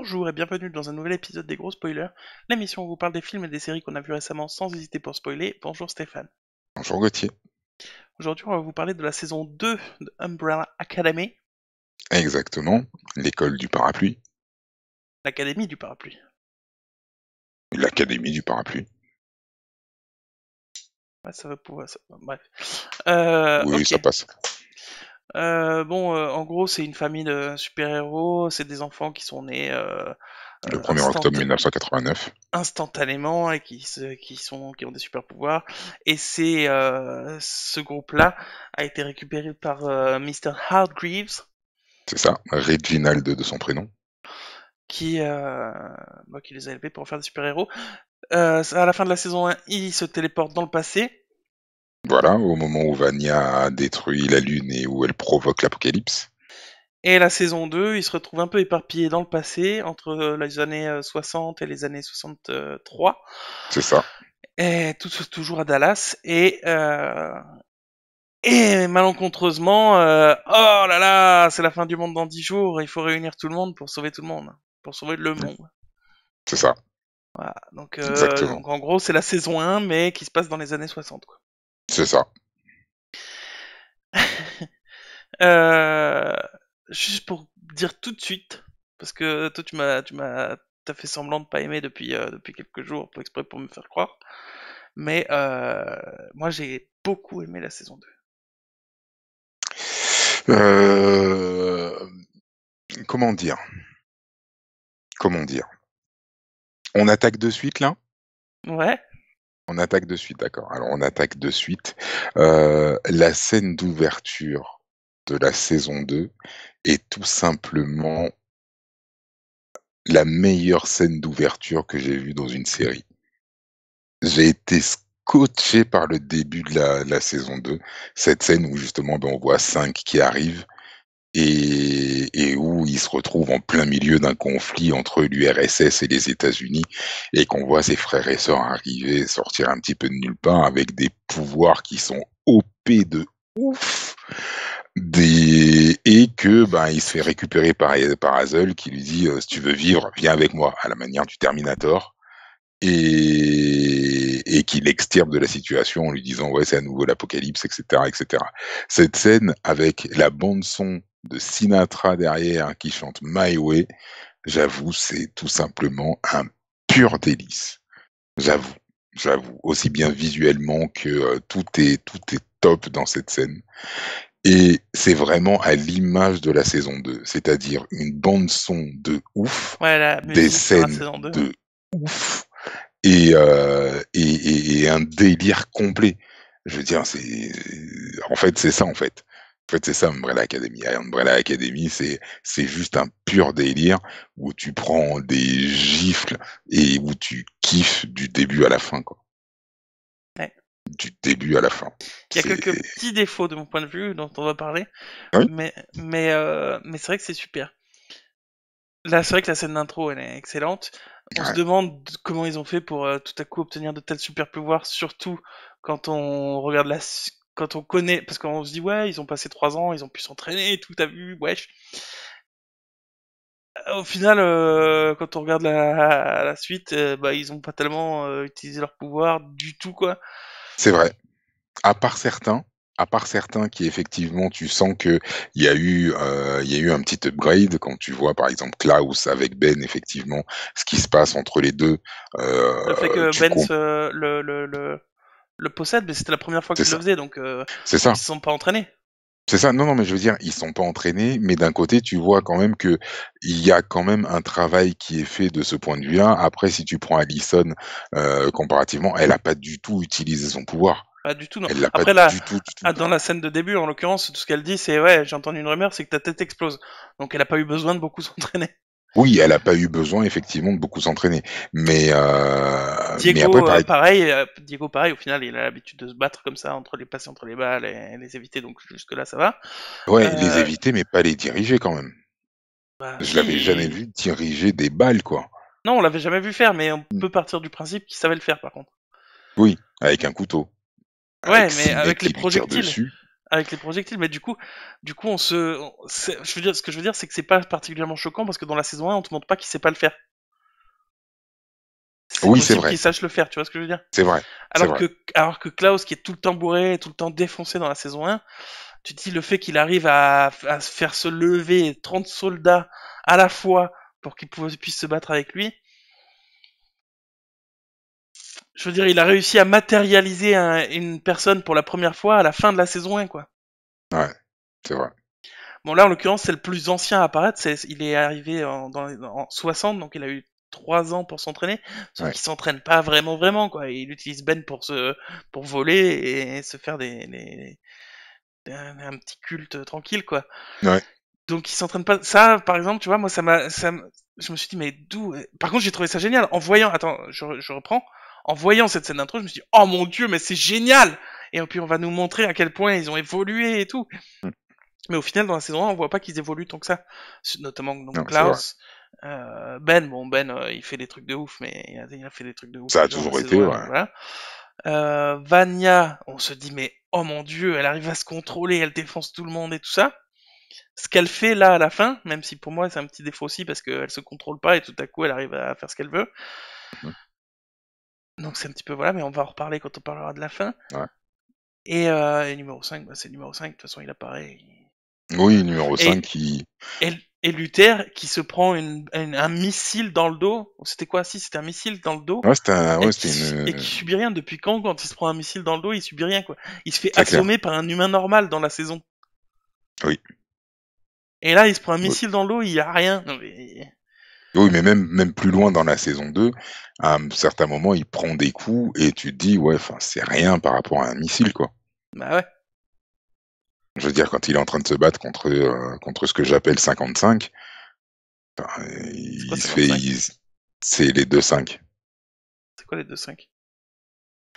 Bonjour et bienvenue dans un nouvel épisode des Gros Spoilers, l'émission où on vous parle des films et des séries qu'on a vus récemment sans hésiter pour spoiler. Bonjour Stéphane. Bonjour Gauthier. Aujourd'hui, on va vous parler de la saison 2 de Umbrella Academy, Exactement, l'école du parapluie, l'Académie du parapluie. l'académie du parapluie. Ouais, ça va pouvoir. Bref. Oui, Ok. ça passe. En gros, c'est une famille de super-héros, c'est des enfants qui sont nés Le 1er octobre instant- 1989. instantanément et qui ont des super-pouvoirs. Et ce groupe-là a été récupéré par Mr. Hargreaves, C'est ça, Reginald de son prénom. qui, qui les a élevés pour en faire des super-héros. À la fin de la saison 1, il se téléporte dans le passé. Voilà, au moment où Vanya a détruit la Lune et où elle provoque l'apocalypse. Et la saison 2, il se retrouve un peu éparpillé dans le passé, entre les années 60 et les années 63. C'est ça. Et toujours à Dallas. Et malencontreusement, oh là là, c'est la fin du monde dans 10 jours, il faut réunir tout le monde pour sauver tout le monde. Pour sauver le monde. C'est ça, Voilà. Donc, exactement. en gros, c'est la saison 1, mais qui se passe dans les années 60, quoi. C'est ça. Euh, Juste pour dire tout de suite, parce que toi t'as fait semblant de pas aimer depuis quelques jours, pour exprès pour me faire croire. Mais moi j'ai beaucoup aimé la saison 2. Euh, Comment dire? Comment dire? On attaque de suite là? Ouais, On attaque de suite, d'accord. Alors on attaque de suite. La scène d'ouverture de la saison 2 est tout simplement la meilleure scène d'ouverture que j'ai vue dans une série. J'ai été scotché par le début de la saison 2. Cette scène où justement, on voit 5 qui arrivent et où ils se retrouvent en plein milieu d'un conflit entre l'URSS et les États-Unis et qu'on voit ses frères et sœurs arriver, sortir un petit peu de nulle part avec des pouvoirs qui sont OP de ouf. Et que il se fait récupérer par Hazel qui lui dit si tu veux vivre, viens avec moi, à la manière du Terminator, et qui l'extirpe de la situation en lui disant ouais c'est à nouveau l'apocalypse, etc., etc. Cette scène avec la bande son de Sinatra derrière qui chante My Way, j'avoue c'est tout simplement un pur délice. J'avoue, j'avoue, aussi bien visuellement que tout est top dans cette scène. Et c'est vraiment à l'image de la saison 2, c'est-à-dire une bande son de ouf, ouais, la des musique sur la scènes saison 2. de ouf et un délire complet. Je veux dire, en fait, c'est ça, en fait. En fait, c'est ça, Umbrella Academy. Umbrella Academy, c'est juste un pur délire où tu prends des gifles et où tu kiffes du début à la fin, quoi. Ouais. Du début à la fin. Il y a C'est, quelques petits défauts de mon point de vue dont on va parler, oui, mais c'est vrai que c'est super. Là, c'est vrai que la scène d'intro, elle est excellente. On se ouais. demande comment ils ont fait pour tout à coup obtenir de tels super pouvoirs, surtout quand on regarde quand on connaît, parce qu'on se dit ouais, ils ont passé 3 ans, ils ont pu s'entraîner et tout, t'as vu, wesh. Au final, quand on regarde la suite, ils ont pas tellement utilisé leur pouvoir du tout, quoi. C'est vrai. À part certains, à part certains qui effectivement tu sens que il y a eu un petit upgrade quand tu vois par exemple Klaus avec Ben effectivement, ce qui se passe entre les 2, Le fait que tu Ben com le possède, mais c'était la première fois c'est qu'il le ça, faisait, c'est donc ça, ils se sont pas entraînés. c'est ça. Non, non, mais je veux dire, ils sont pas entraînés, mais d'un côté, tu vois quand même que il y a quand même un travail qui est fait de ce point de vue-là. Après, si tu prends Allison, comparativement, elle a pas du tout utilisé son pouvoir. Pas du tout, non. Elle l'a pas Après, là, du tout, du tout. dans la scène de début, en l'occurrence, tout ce qu'elle dit, c'est ouais, j'ai entendu une rumeur, c'est que ta tête explose. Donc elle a pas eu besoin de beaucoup s'entraîner. Oui, elle a pas eu besoin effectivement de beaucoup s'entraîner, mais après Diego, pareil, Diego, pareil, au final, il a l'habitude de se battre comme ça, entre les passer entre les balles et les éviter, donc jusque-là, ça va. ouais, les Euh, éviter, mais pas les diriger quand même. Bah Je l'avais jamais si. vu diriger des balles, quoi. Non, on l'avait jamais vu faire, mais on Mmh. peut partir du principe qu'il savait le faire, par contre. Oui, avec un couteau, Ouais, avec mais 6 mecs avec les qui lui tirent projectiles. dessus. avec les projectiles. Mais du coup, je veux dire, ce que je veux dire, c'est que c'est pas particulièrement choquant parce que dans la saison 1, on te montre pas qu'il sait pas le faire. C'est Oui, c'est possible vrai, qu'il sache le faire, tu vois ce que je veux dire? c'est vrai, c'est vrai. Alors que Klaus, qui est tout le temps bourré, et tout le temps défoncé dans la saison 1, tu te dis le fait qu'il arrive à faire se lever 30 soldats à la fois pour qu'ils puissent se battre avec lui, je veux dire, il a réussi à matérialiser une personne pour la première fois à la fin de la saison 1, quoi. Ouais, c'est vrai. Bon, là, en l'occurrence, c'est le plus ancien à apparaître. Il est arrivé en 60, donc il a eu 3 ans pour s'entraîner. Sauf Ouais, qu'il s'entraîne pas vraiment, quoi. Il utilise Ben pour voler et se faire un petit culte tranquille, quoi. ouais, Donc il s'entraîne pas. Ça, par exemple, tu vois, moi, je me suis dit, mais d'où? Par contre, j'ai trouvé ça génial. En voyant, attends, je reprends. En voyant cette scène d'intro, je me suis dit, oh mon dieu, mais c'est génial! Et puis on va nous montrer à quel point ils ont évolué et tout. mm, Mais au final, dans la saison 1, on voit pas qu'ils évoluent tant que ça. Notamment donc non, c'est vrai. Klaus, Ben, il fait des trucs de ouf, mais il a fait des trucs de ouf Ça a déjà dans la toujours saison été, 1, ouais. donc voilà. Vanya, on se dit, mais oh mon dieu, elle arrive à se contrôler, elle défonce tout le monde et tout ça. Ce qu'elle fait là à la fin, même si pour moi c'est un petit défaut aussi parce qu'elle se contrôle pas et tout à coup elle arrive à faire ce qu'elle veut. Mhm, Donc c'est un petit peu voilà, mais on va en reparler quand on parlera de la fin. ouais. Et numéro 5, bah, c'est numéro 5, de toute façon il apparaît. Oui, numéro 5 Et, qui... et Luther qui se prend un missile dans le dos. C'était quoi? Si, c'était un missile dans le dos. Ouais, c'était Et qui une... subit rien. Depuis quand il se prend un missile dans le dos, il subit rien, quoi. Il se fait C'est clair. assommer par un humain normal dans la saison. Oui. Et là, il se prend un Oui, missile dans le dos, il y a rien. Non, mais... oui, mais même plus loin dans la saison 2, à un certain moment, il prend des coups et tu te dis, ouais, enfin, c'est rien par rapport à un missile, quoi. Bah ouais. Je veux dire, quand il est en train de se battre contre ce que j'appelle 55, enfin, C'est quoi il se fait... 55? C'est les 2-5. C'est quoi les 2-5?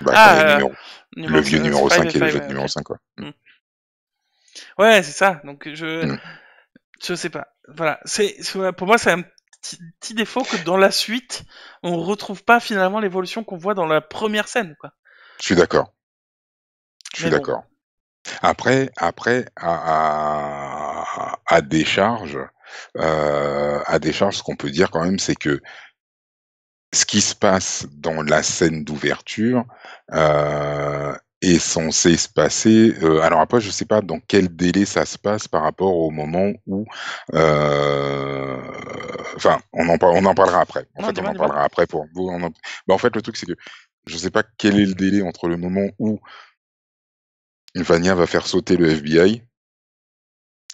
Bah, quand les Ah, numéros... Le numéro vieux 5 numéro et 5 et le 5, jeune ouais, ok. numéro 5, quoi. Hmm. Ouais, c'est ça. Donc Mm. je sais pas. Voilà, ouais, pour moi c'est un petit défaut que dans la suite on retrouve pas finalement l'évolution qu'on voit dans la première scène, quoi. Je suis d'accord. Je suis Mais bon, d'accord. Après, à décharge, ce qu'on peut dire quand même, c'est que ce qui se passe dans la scène d'ouverture est censé se passer. Alors après, je sais pas dans quel délai ça se passe par rapport au moment où. Enfin, on en parlera après. En non, fait, on dis-moi, en dis-moi. parlera après pour vous. Bah, en fait, le truc, c'est que je sais pas quel est le délai entre le moment où Vania va faire sauter le FBI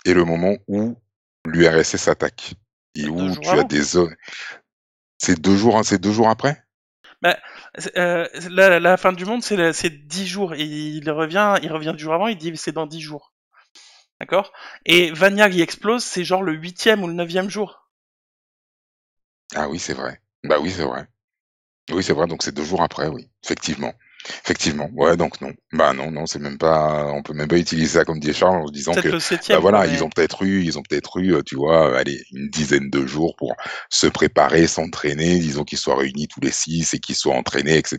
et le moment où l'URSS attaque et Bah, 2 jours tu as avant. des zones. C'est 2 jours, hein, c'est 2 jours après? Bah, la fin du monde, c'est 10 jours. Et il revient du jour avant, il dit c'est dans 10 jours. D'accord? Et Vanya qui explose, c'est genre le huitième ou le neuvième jour. Ah oui, c'est vrai. Bah oui, c'est vrai. Oui, c'est vrai, donc c'est 2 jours après, oui, effectivement. Effectivement, ouais, donc non. Bah non, non, c'est même pas, on peut même pas utiliser ça comme décharge en se disant Peut-être que, le bah septième, quoi, voilà, mais... ils ont peut-être eu, tu vois, allez, une dizaine de jours pour se préparer, s'entraîner, disons qu'ils soient réunis tous les 6 et qu'ils soient entraînés, etc.,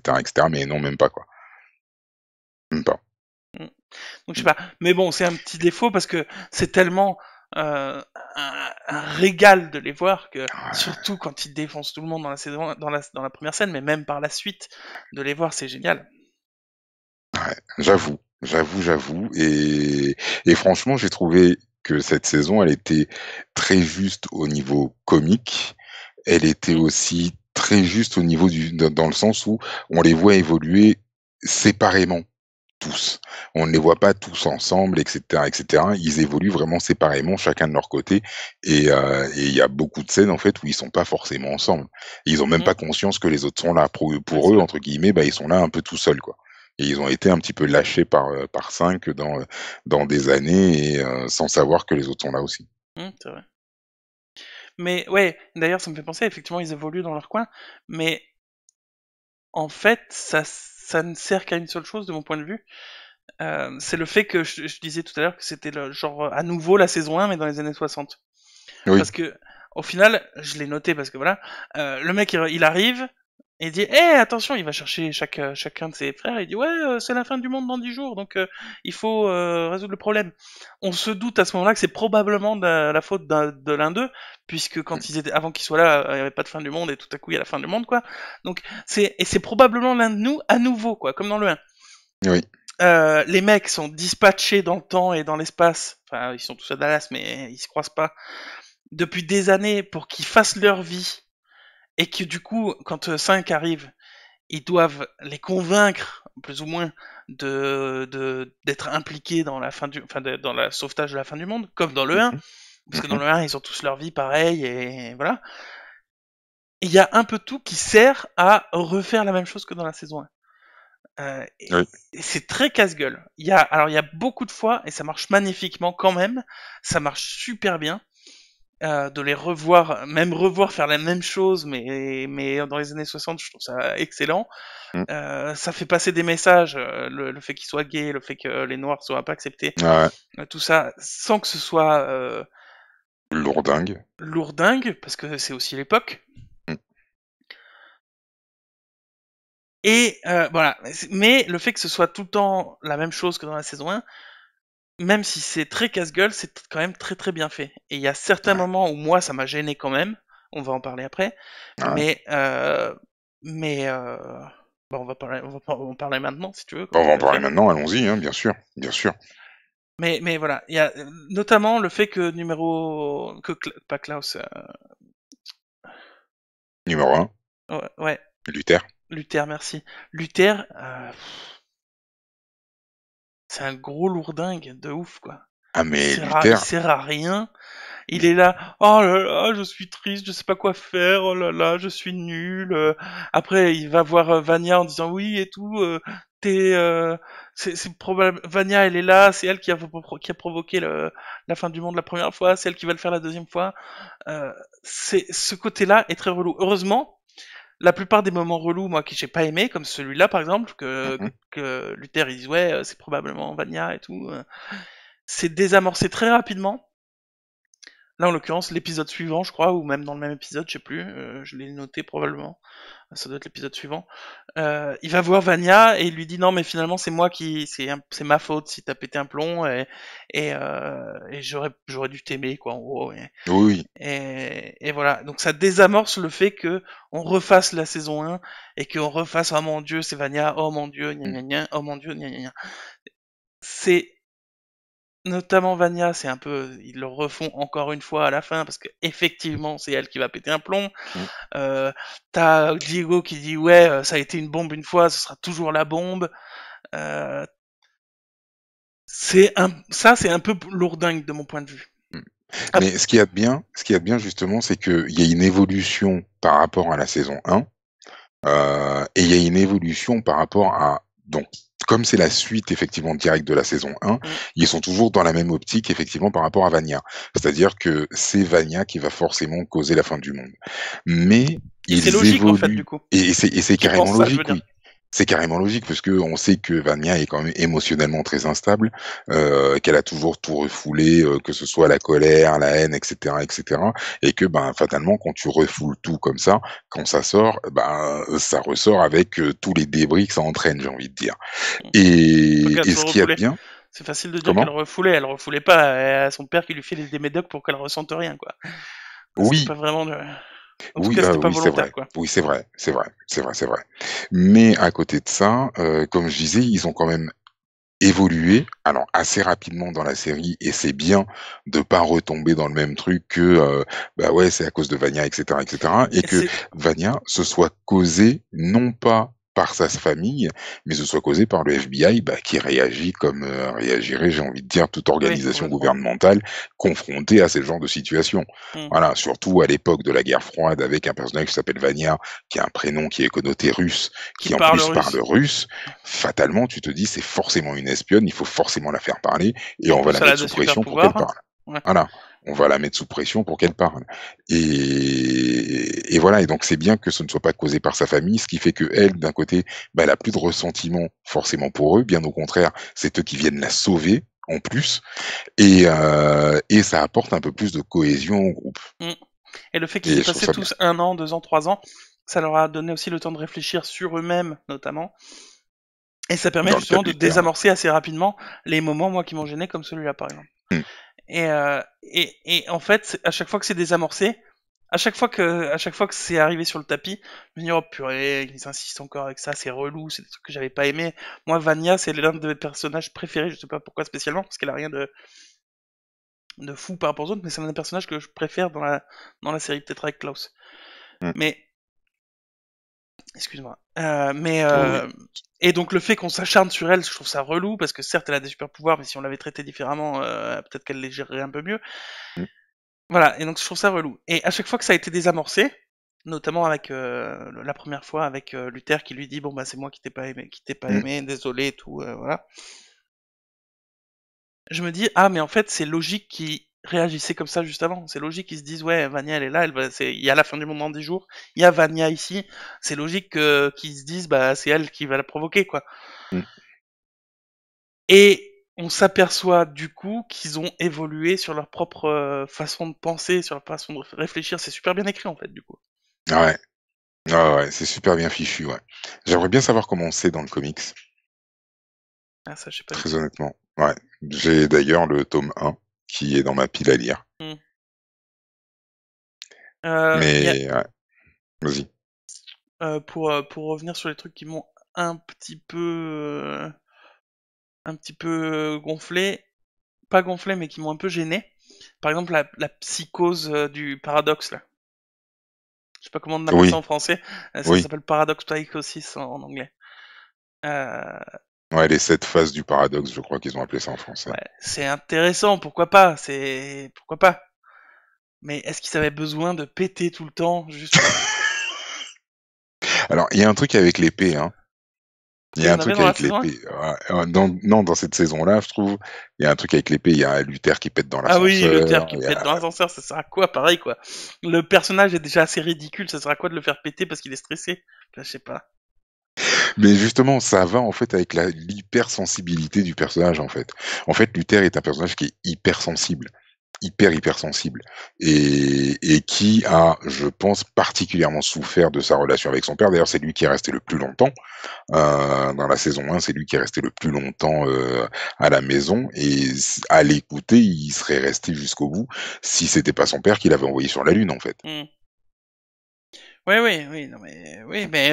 mais non, même pas, quoi. Même pas. Mm. Donc je sais pas. Mais bon, c'est un petit défaut parce que c'est tellement un régal de les voir que Ouais, surtout quand ils défoncent tout le monde dans la saison, dans la première scène, mais même par la suite de les voir, c'est génial. ouais, j'avoue, et franchement, j'ai trouvé que cette saison, elle était très juste au niveau comique. Elle était Mm. aussi très juste au niveau dans le sens où on les voit évoluer séparément, tous. On ne les voit pas tous ensemble, etc., etc. Ils évoluent vraiment séparément, chacun de leur côté, et il y a beaucoup de scènes, en fait, où ils sont pas forcément ensemble. Ils ont même Mm. pas conscience que les autres sont là. Ouais, Pour c'est eux, vrai. entre guillemets, bah, ils sont là un peu tout seuls, quoi. Et ils ont été un petit peu lâchés par 5 dans des années et sans savoir que les autres sont là aussi. C'est vrai. Mais ouais, d'ailleurs, ça me fait penser, effectivement, ils évoluent dans leur coin, mais en fait, ça ne sert qu'à une seule chose de mon point de vue. C'est le fait que je disais tout à l'heure que c'était le genre à nouveau la saison 1 mais dans les années 60. Oui, Parce que au final, je l'ai noté parce que voilà, le mec il arrive, Et il dit, attention, il va chercher chacun de ses frères, il dit, ouais, c'est la fin du monde dans 10 jours, donc il faut résoudre le problème. On se doute à ce moment-là que c'est probablement de la faute de l'un d'eux, puisque quand ils étaient, avant qu'ils soient là, il n'y avait pas de fin du monde, et tout à coup, il y a la fin du monde, quoi. Donc, c'est probablement l'un de nous, à nouveau, quoi, comme dans le 1. Oui. Les mecs sont dispatchés dans le temps et dans l'espace, enfin, ils sont tous à Dallas, mais ils se croisent pas, depuis des années pour qu'ils fassent leur vie, et que du coup, quand 5 arrive, ils doivent les convaincre, plus ou moins, d'être impliqués dans la fin dans le sauvetage de la fin du monde, comme dans le 1, Mhm. parce que dans Mhm. le 1, ils ont tous leur vie pareil, et voilà. Et il y a un peu tout qui sert à refaire la même chose que dans la saison 1. Oui. Et c'est très casse-gueule. Alors il y a beaucoup de fois, et ça marche magnifiquement quand même, ça marche super bien, de les revoir, même revoir faire la même chose, mais dans les années 60, je trouve ça excellent. Mm. Ça fait passer des messages, le fait qu'ils soient gays, le fait que les noirs soient pas acceptés, Ouais. tout ça, sans que ce soit Lourdingue. lourdingue, parce que c'est aussi l'époque. Mm. Et voilà, mais le fait que ce soit tout le temps la même chose que dans la saison 1, même si c'est très casse-gueule, c'est quand même très très bien fait. Et il y a certains Ouais. moments où moi ça m'a gêné quand même, on va en parler après, Ouais. mais euh, mais bah, on va en parler maintenant si tu veux, comme On tu va en voulais parler faire. maintenant, allons-y, hein, bien sûr, bien sûr. Mais voilà, il y a notamment le fait que pas Klaus, Numéro un, ouais, Luther. Luther, merci. Luther, c'est un gros lourdingue de ouf quoi. Ah mais Il Luther, sert à rien. Il mais est là, oh là là, je suis triste, je sais pas quoi faire, oh là là, je suis nul. Après, il va voir Vanya en disant oui et tout. T'es, c'est probable. Vanya, elle est là, c'est elle qui a provoqué la fin du monde la première fois, c'est elle qui va le faire la deuxième fois. Euh, Ce côté-là est très relou. Heureusement, la plupart des moments relous, moi, que j'ai pas aimé, comme celui-là par exemple, mhm. que Luther il dit ouais, c'est probablement Vanya et tout, c'est désamorcé très rapidement. Là, en l'occurrence, l'épisode suivant, je crois, ou même dans le même épisode, je sais plus, je l'ai noté probablement, ça doit être l'épisode suivant. Il va voir Vanya et il lui dit non, mais finalement, c'est ma faute si t'as pété un plomb et j'aurais dû t'aimer, quoi, en gros. Oui, Et voilà. Donc ça désamorce le fait que on refasse la saison 1 et qu'on refasse, oh mon dieu, c'est Vanya, oh mon dieu, gna oui. gna gna, oh mon dieu, gna gna gna. C'est Notamment Vanya, c'est un peu, ils le refont encore une fois à la fin parce que effectivement c'est elle qui va péter un plomb. Mm. Euh, T'as Diego qui dit ouais, ça a été une bombe une fois, ce sera toujours la bombe. Euh, Ça c'est un peu lourdingue de mon point de vue. Mm. Ah, Mais ce qu'il y a de bien justement, c'est qu'il y a une évolution par rapport à la saison 1, et il y a une évolution par rapport à donc comme c'est la suite effectivement directe de la saison 1, mm. ils sont toujours dans la même optique effectivement par rapport à Vanya. C'est-à-dire que c'est Vanya qui va forcément causer la fin du monde. Mais Et c'est ils logique en fait du évoluent coup. et c'est Qui pense carrément ça, je veux logique, dire. oui. C'est carrément logique parce que on sait que Vanya est quand même émotionnellement très instable, qu'elle a toujours tout refoulé, que ce soit la colère, la haine, etc., etc., et que ben fatalement quand tu refoules tout comme ça, quand ça sort, ben ça ressort avec tous les débris que ça entraîne, j'ai envie de dire. Mm. Donc elle a Et ce toujours qu'il y a de refoulé. bien, C'est facile de dire qu'elle comment? refoulait, elle refoulait pas. Elle a son père qui lui fait des médocs pour qu'elle ressente rien quoi. C'était pas Oui, vraiment En tout oui, cas, c'était pas oui, c'est volontaire vrai. quoi. Oui, c'est vrai, c'est vrai, c'est vrai, c'est vrai. Mais à côté de ça, comme je disais, ils ont quand même évolué, alors assez rapidement dans la série, et c'est bien de pas retomber dans le même truc que bah ouais, c'est à cause de Vanya, etc., etc., et Et que c'est Vanya se soit causé non pas par sa famille, mais se soit causé par le FBI, bah, qui réagit comme réagirait, j'ai envie de dire, toute Oui, organisation complètement. gouvernementale confrontée à ce genre de situation. Mm. Voilà, surtout à l'époque de la guerre froide, avec un personnage qui s'appelle Vanya, qui a un prénom qui est connoté russe, Qui qui en parle plus parle russe. russe. Fatalement, tu te dis, c'est forcément une espionne, il faut forcément la faire parler, et En on va plus, la elle a mettre des sous super pression pour qu'elle pouvoirs. parle. Ouais. Voilà, on va la mettre sous pression pour qu'elle parle. Et voilà, et donc c'est bien que ce ne soit pas causé par sa famille, ce qui fait que elle, d'un côté, bah, elle a plus de ressentiment forcément pour eux, bien au contraire, c'est eux qui viennent la sauver en plus, et ça apporte un peu plus de cohésion au groupe. Mm. Et le fait qu'ils Et aient je trouve passé ça bien. tous 1 an, 2 ans, 3 ans, Ça leur a donné aussi le temps de réfléchir sur eux-mêmes, notamment. Et ça permet dans le justement cadre de du terme. désamorcer assez rapidement les moments, moi, qui m'ont gêné, comme celui-là, par exemple. Mm. Et en fait, à chaque fois que c'est désamorcé, à chaque fois que c'est arrivé sur le tapis, je me dis, oh purée, ils insistent encore avec ça, c'est relou, c'est des trucs que j'avais pas aimé. Moi, Vania, c'est l'un de mes personnages préférés, je sais pas pourquoi spécialement, parce qu'elle a rien de fou par rapport aux autres, mais c'est un des personnages que je préfère dans la série, peut-être avec Klaus. Mm. Mais, excuse-moi. Oui, Et donc le fait qu'on s'acharne sur elle, je trouve ça relou, parce que certes, elle a des super pouvoirs, mais si on l'avait traitée différemment, peut-être qu'elle les gérerait un peu mieux. mm, Voilà, et donc je trouve ça relou. Et à chaque fois que ça a été désamorcé, notamment avec la première fois avec Luther qui lui dit bon bah c'est moi qui t'ai pas mm. aimé, désolé et tout, voilà. Je me dis ah mais en fait c'est logique qu'ils réagissaient comme ça juste avant. C'est logique qu'ils se disent ouais Vania elle est là, il y a la fin du monde dans 10 jours, il y a Vania ici. C'est logique qu'ils se disent bah c'est elle qui va la provoquer quoi. Mm. Et on s'aperçoit du coup qu'ils ont évolué sur leur propre façon de penser, sur leur façon de réfléchir. C'est super bien écrit en fait du coup. Ouais. Ah ouais, c'est super bien fichu, ouais. J'aimerais bien savoir comment c'est dans le comics, Ah ça je sais pas du très tout. honnêtement. Ouais. J'ai d'ailleurs le tome 1 qui est dans ma pile à lire. Hmm. Y a, Mais ouais, vas-y. pour revenir sur les trucs qui m'ont un petit peu gonflé, pas gonflé mais qui m'ont un peu gêné. Par exemple la psychose du paradoxe là. Je sais pas comment on appelle ça Oui, en français. Ça oui. s'appelle paradox psychosis en anglais. Euh, Ouais, les 7 phases du paradoxe, je crois qu'ils ont appelé ça en français. ouais, c'est intéressant, pourquoi pas, c'est pourquoi pas. Mais est-ce qu'ils avaient besoin de péter tout le temps juste pour Alors, il y a un truc avec l'épée, hein. Il ça, y il a y un en avait truc dans la avec saison 1? l'épée. Non, dans cette saison-là, je trouve, il y a un truc avec l'épée. Il y a Luther qui pète dans Ah oui, le terre l'ascenseur. qui pète dans l'ascenseur, ça sert à quoi, pareil quoi. Le personnage est déjà assez ridicule, ça sert à quoi de le faire péter parce qu'il est stressé? Enfin, je sais pas. Mais justement, ça va en fait avec l'hypersensibilité du personnage en fait. En fait, Luther est un personnage qui est hypersensible, hypersensible, et qui a, je pense, particulièrement souffert de sa relation avec son père. D'ailleurs, c'est lui qui est resté le plus longtemps dans la saison 1, c'est lui qui est resté le plus longtemps à la maison, et à l'écouter, il serait resté jusqu'au bout si c'était pas son père qui l'avait envoyé sur la lune en fait. Hmm. Oui, non mais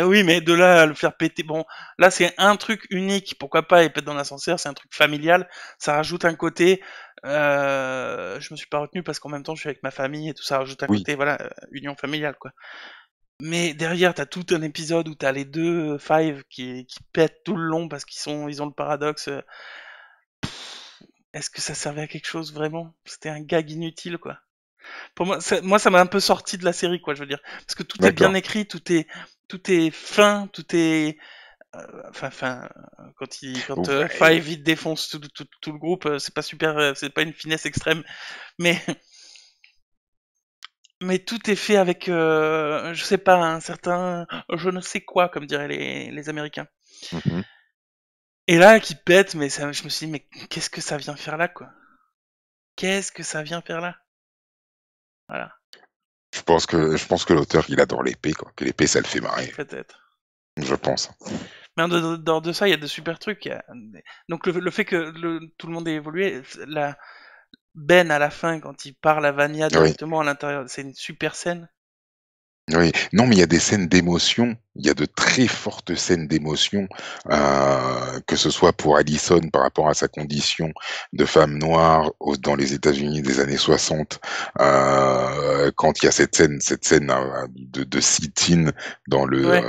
oui, mais de là à le faire péter, bon, là c'est un truc unique, pourquoi pas, il pète dans l'ascenseur, c'est un truc familial, ça rajoute un côté, je me suis pas retenu parce qu'en même temps je suis avec ma famille et tout ça rajoute un Oui, côté, voilà, union familiale quoi. Mais derrière t'as tout un épisode où t'as les deux Five qui pètent tout le long parce ils ont le paradoxe. Est-ce que ça servait à quelque chose vraiment? C'était un gag inutile quoi. Pour moi, ça m'a un peu sorti de la série, quoi, je veux dire. Parce que tout est bien d'accord. écrit, tout est fin, tout est, quand Ouais. Five il défonce tout le groupe, c'est pas super, c'est pas une finesse extrême, mais, mais tout est fait avec, je sais pas, un certain, je ne sais quoi, comme diraient les Américains. Mhm. Et là, qui pète, mais ça, je me suis dit, mais qu'est-ce que ça vient faire là, quoi? Qu'est-ce que ça vient faire là? Voilà, Je pense que l'auteur, il adore l'épée, quoi. Que l'épée, ça le fait marrer. peut-être. Je pense. Mais en dehors de ça, il y a de super trucs. Donc le fait que tout le monde ait évolué, Ben à la fin, quand il parle à Vania Oui. directement à l'intérieur, c'est une super scène. Oui, non, mais il y a des scènes d'émotion, il y a de très fortes scènes d'émotion, que ce soit pour Allison par rapport à sa condition de femme noire dans les États-Unis des années 60, quand il y a cette scène de sit-in dans le Ouais,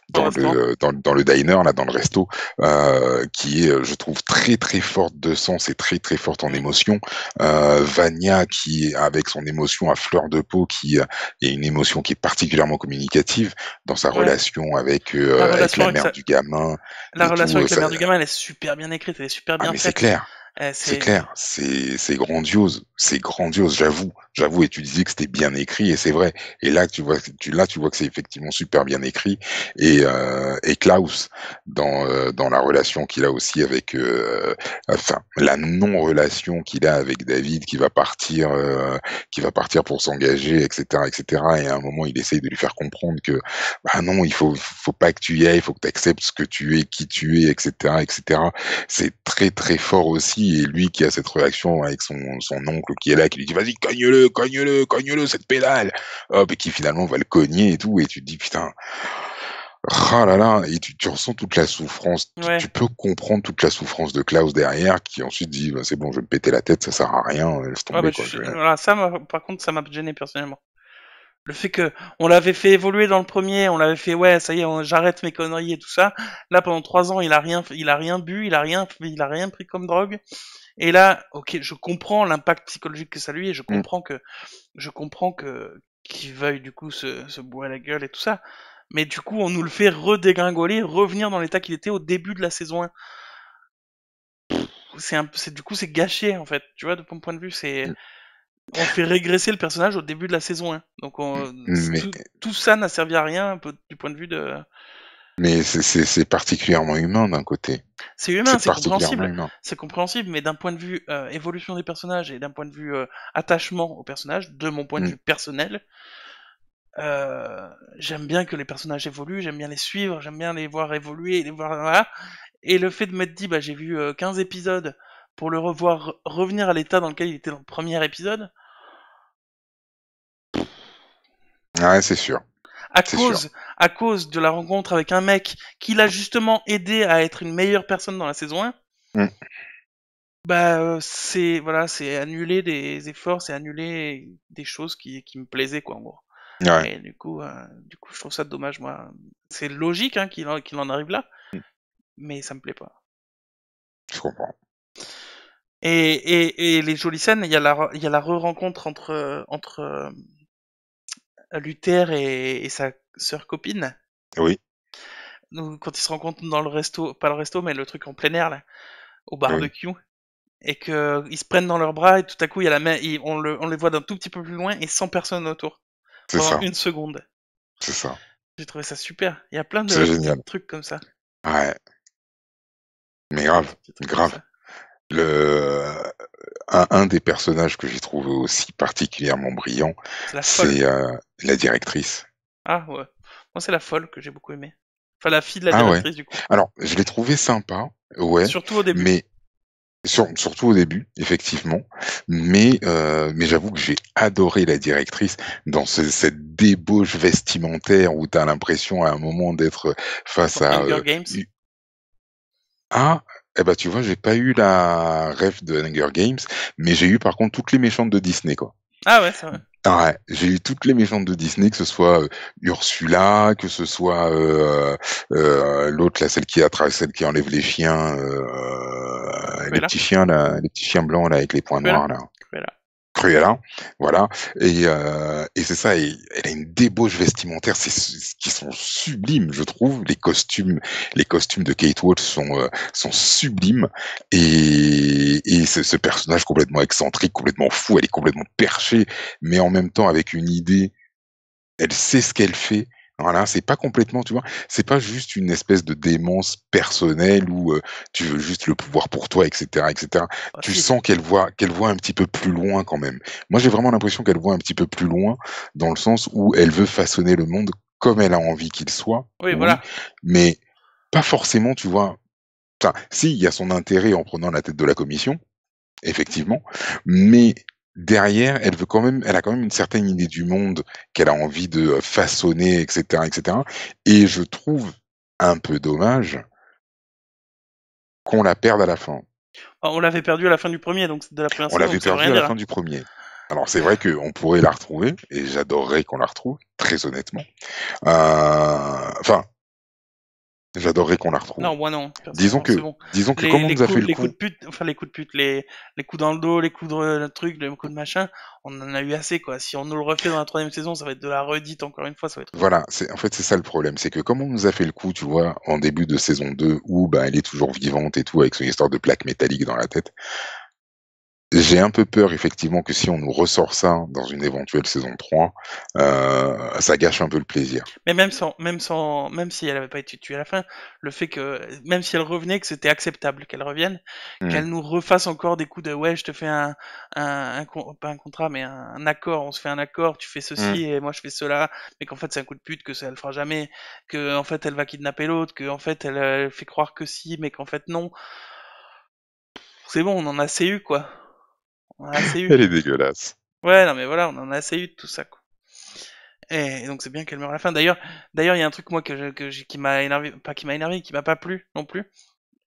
dans le restaurant. dans le diner là, dans le resto, qui est, je trouve très très forte de sens et très très forte en Mm. émotion. Vania qui est avec son émotion à fleur de peau, qui il y a une émotion qui est particulièrement communicative dans sa Ouais. relation La avec relation la avec mère du gamin la et relation tout. avec la mère du gamin, elle est super bien écrite, elle est super Ah bien mais c'est faite. clair. C'est C'est clair, c'est grandiose, j'avoue. Et tu disais que c'était bien écrit, et c'est vrai. Et là, tu vois que c'est effectivement super bien écrit. Et Klaus, dans la relation qu'il a aussi avec, enfin, la non-relation qu'il a avec David, qui va partir pour s'engager, etc., etc. Et à un moment, il essaye de lui faire comprendre que, bah non, faut pas que tu y ailles, il faut que tu acceptes ce que tu es, qui tu es, etc., etc. C'est très très fort aussi, et lui qui a cette réaction avec son oncle qui est là, qui lui dit vas-y cogne-le, cogne-le, cogne-le cette pédale, hop, et qui finalement va le cogner et tout, et tu te dis putain, ah là là, et tu ressens toute la souffrance, tu ouais. peux comprendre toute la souffrance de Klaus derrière, qui ensuite dit bah, c'est bon, je vais me péter la tête, ça sert à rien, laisse Ouais, tomber bah, quoi. voilà, par contre, ça m'a gêné personnellement. Le fait que on l'avait fait évoluer dans le premier, on l'avait fait ouais, ça y est, j'arrête mes conneries et tout ça. Là, pendant 3 ans, il a rien bu, il a rien pris comme drogue. Et là, ok, je comprends l'impact psychologique que ça lui, et Mm. je comprends que qu'il veuille du coup se bourrer la gueule et tout ça. Mais du coup, on nous le fait redégringoler, revenir dans l'état qu'il était au début de la saison 1. Du coup, c'est gâché en fait. Tu vois, de mon point de vue, Mm. on fait régresser le personnage au début de la saison 1. Donc, Mais, tout ça n'a servi à rien un peu, du point de vue de. mais c'est particulièrement humain d'un côté. C'est humain, C'est particulièrement humain. c'est compréhensible, mais d'un point de vue évolution des personnages et d'un point de vue attachement aux personnages, de mon point de Mm. vue personnel, j'aime bien que les personnages évoluent, j'aime bien les suivre, j'aime bien les voir évoluer, les voir voilà. Et le fait de m'être dit, bah j'ai vu 15 épisodes pour le revoir revenir à l'état dans lequel il était dans le premier épisode, Ouais, c'est sûr, à c'est sûr. cause, à cause de la rencontre avec un mec qui l'a justement aidé à être une meilleure personne dans la saison 1, Mm. bah c'est voilà, c'est annuler des efforts, c'est annuler des choses qui me plaisaient quoi en gros. Ouais, Et du coup je trouve ça dommage moi. C'est logique hein, qu'il en arrive là, mm, mais ça me plaît pas. je comprends. Et les jolies scènes, il y a la re-rencontre entre Luther et sa sœur copine. Oui, Donc, quand ils se rencontrent dans le resto, pas le resto, mais le truc en plein air là, au oui, barbecue, et que ils se prennent dans leurs bras et tout à coup il y a la main, on les voit d'un tout petit peu plus loin et sans personne autour c'est pendant ça, une seconde. c'est ça. J'ai trouvé ça super. Il y a plein C'est de petits génial. trucs comme ça, Ouais, mais plein de grave, petits trucs comme grave. ça. Le un des personnages que j'ai trouvé aussi particulièrement brillant, C'est la folle. c'est, la directrice. Ah ouais. Moi c'est la folle que j'ai beaucoup aimé. Enfin la fille de la Ah ouais? directrice du coup. Alors, je l'ai trouvé sympa, ouais, Surtout au début. mais surtout au début, effectivement, mais j'avoue que j'ai adoré la directrice dans cette débauche vestimentaire où tu as l'impression à un moment d'être face Dans à, Hunger Games. u ah! Eh ben tu vois, j'ai pas eu la ref de Hunger Games, mais j'ai eu par contre toutes les méchantes de Disney, quoi. Ah ouais, c'est vrai. Ah ouais, j'ai eu toutes les méchantes de Disney, que ce soit, Ursula, que ce soit, l'autre là, celle qui enlève les chiens, les Cruella. petits chiens là, les petits chiens blancs là avec les points Cruella. noirs là. Cruella. Cruella, voilà, et c'est ça, et elle a une débauche vestimentaire, qui sont sublimes, je trouve. Les costumes de Kate Walsh sont sublimes, et ce personnage complètement excentrique, complètement fou, elle est complètement perchée, mais en même temps avec une idée, elle sait ce qu'elle fait. Voilà, c'est pas complètement, tu vois? C'est pas juste une espèce de démence personnelle où, tu veux juste le pouvoir pour toi, et cetera, et cetera. Ah Tu si. sens qu'elle voit un petit peu plus loin quand même. Moi, j'ai vraiment l'impression qu'elle voit un petit peu plus loin, dans le sens où elle veut façonner le monde comme elle a envie qu'il soit, Oui, oui, voilà. mais pas forcément, tu vois? Enfin, si, il y a son intérêt en prenant la tête de la commission, effectivement, mais derrière, elle a quand même une certaine idée du monde qu'elle a envie de, façonner, et cetera, et je trouve un peu dommage qu'on la perde à la fin. Ah, on l'avait perdu à la fin du premier, donc de la première On saison, l'avait donc ça veut perdue rien à la dire. fin Hein. du premier. Alors c'est vrai qu'on pourrait la retrouver, et j'adorerais qu'on la retrouve, très honnêtement. Enfin, J'adorerais qu'on la retrouve. Non, moi non, Disons personnellement, c'est que, bon. disons que comme on nous a fait le Les coups coup, de pute, enfin les coups de pute, les coups dans le dos, les coups de le truc, les coups de machin, on en a eu assez, quoi. Si on nous le refait dans la troisième saison, ça va être de la redite encore une fois, ça va être horrible. voilà, en fait, c'est ça le problème. C'est que comme on nous a fait le coup, tu vois, en début de saison 2, où bah, elle est toujours vivante et tout, avec son histoire de plaque métallique dans la tête, j'ai un peu peur, effectivement, que si on nous ressort ça dans une éventuelle saison 3, ça gâche un peu le plaisir. Mais même si elle avait pas été tuée à la fin, le fait que, même si elle revenait, que c'était acceptable qu'elle revienne, Hmm, qu'elle nous refasse encore des coups de, ouais, je te fais pas un contrat, mais un accord, on se fait un accord, tu fais hmm. ceci et moi je fais cela, mais qu'en fait c'est un coup de pute, que ça elle fera jamais, que en fait elle va kidnapper l'autre, que en fait elle fait croire que si, mais qu'en fait non. C'est bon, on en a assez eu, quoi. On en a assez eu. Elle est dégueulasse. Ouais, non mais voilà, on en a assez eu de tout ça, quoi. Et donc c'est bien qu'elle meure à la fin. D'ailleurs, il y a un truc moi qui m'a énervé, pas qui m'a énervé, qui m'a pas plu non plus,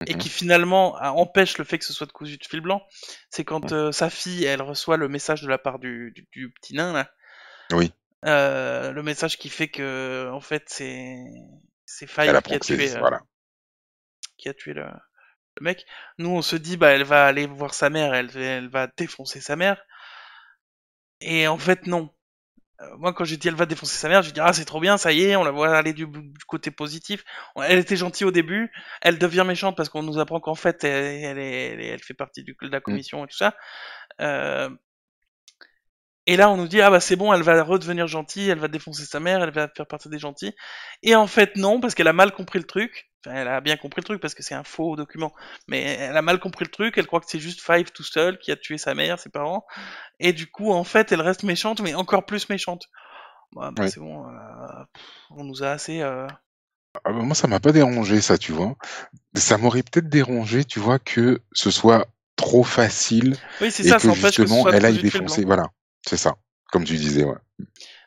et Mhm. qui finalement empêche le fait que ce soit de cousu de fil blanc. C'est quand sa fille, elle reçoit le message de la part du petit nain là, Oui, le message qui fait que en fait c'est elle Five apprend que c'est... Voilà. qui a tué le mec. Nous on se dit bah elle va aller voir sa mère, elle va défoncer sa mère, et en fait non. Moi, quand j'ai dit elle va défoncer sa mère, j'ai dit ah c'est trop bien, ça y est, on la voit aller du côté positif. Elle était gentille au début, elle devient méchante parce qu'on nous apprend qu'en fait elle fait partie de la Hmm. commission et tout ça. Euh, et là on nous dit ah bah c'est bon, elle va redevenir gentille, elle va défoncer sa mère, elle va faire partie des gentils. Et en fait non, parce qu'elle a mal compris le truc. Enfin, elle a bien compris le truc parce que c'est un faux document, mais elle a mal compris le truc. Elle croit que c'est juste Five tout seul qui a tué sa mère, ses parents. Et du coup en fait elle reste méchante, mais encore plus méchante. Bah, Oui. c'est bon, on nous a assez. Ah bah, moi, ça m'a pas dérangé, ça, tu vois. Ça m'aurait peut-être dérangé, tu vois, que ce soit trop facile Oui, c'est et ça, que ça empêche que ce justement, soit de elle aille cousu de fil blanc. défoncer. Voilà, c'est ça. Comme tu disais, ouais.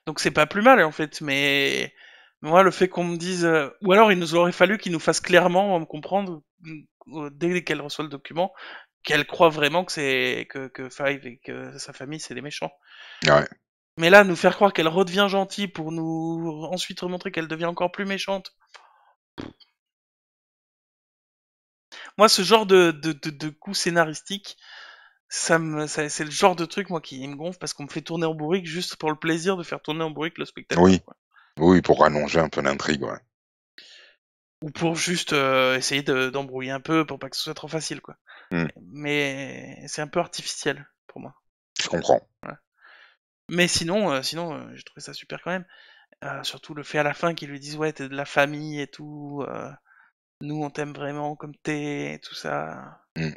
Donc c'est pas plus mal en fait, mais moi le fait qu'on me dise, ou alors il nous aurait fallu qu'il nous fasse clairement comprendre dès qu'elle reçoit le document qu'elle croit vraiment que c'est que Five et que sa famille c'est des méchants. Ouais. Mais là, nous faire croire qu'elle redevient gentille pour nous ensuite remontrer qu'elle devient encore plus méchante. Moi, ce genre de coup scénaristique, c'est le genre de truc, moi, qui me gonfle parce qu'on me fait tourner en bourrique juste pour le plaisir de faire tourner en bourrique le spectateur, Oui, quoi. oui, pour rallonger un peu l'intrigue, ouais. Ou pour juste essayer d'embrouiller un peu pour pas que ce soit trop facile, quoi. Hmm, Mais c'est un peu artificiel pour moi. je comprends. Voilà. Mais sinon, j'ai trouvé ça super quand même. Surtout le fait à la fin qu'ils lui disent ouais t'es de la famille et tout, nous on t'aime vraiment comme t'es, et tout ça. Hmm.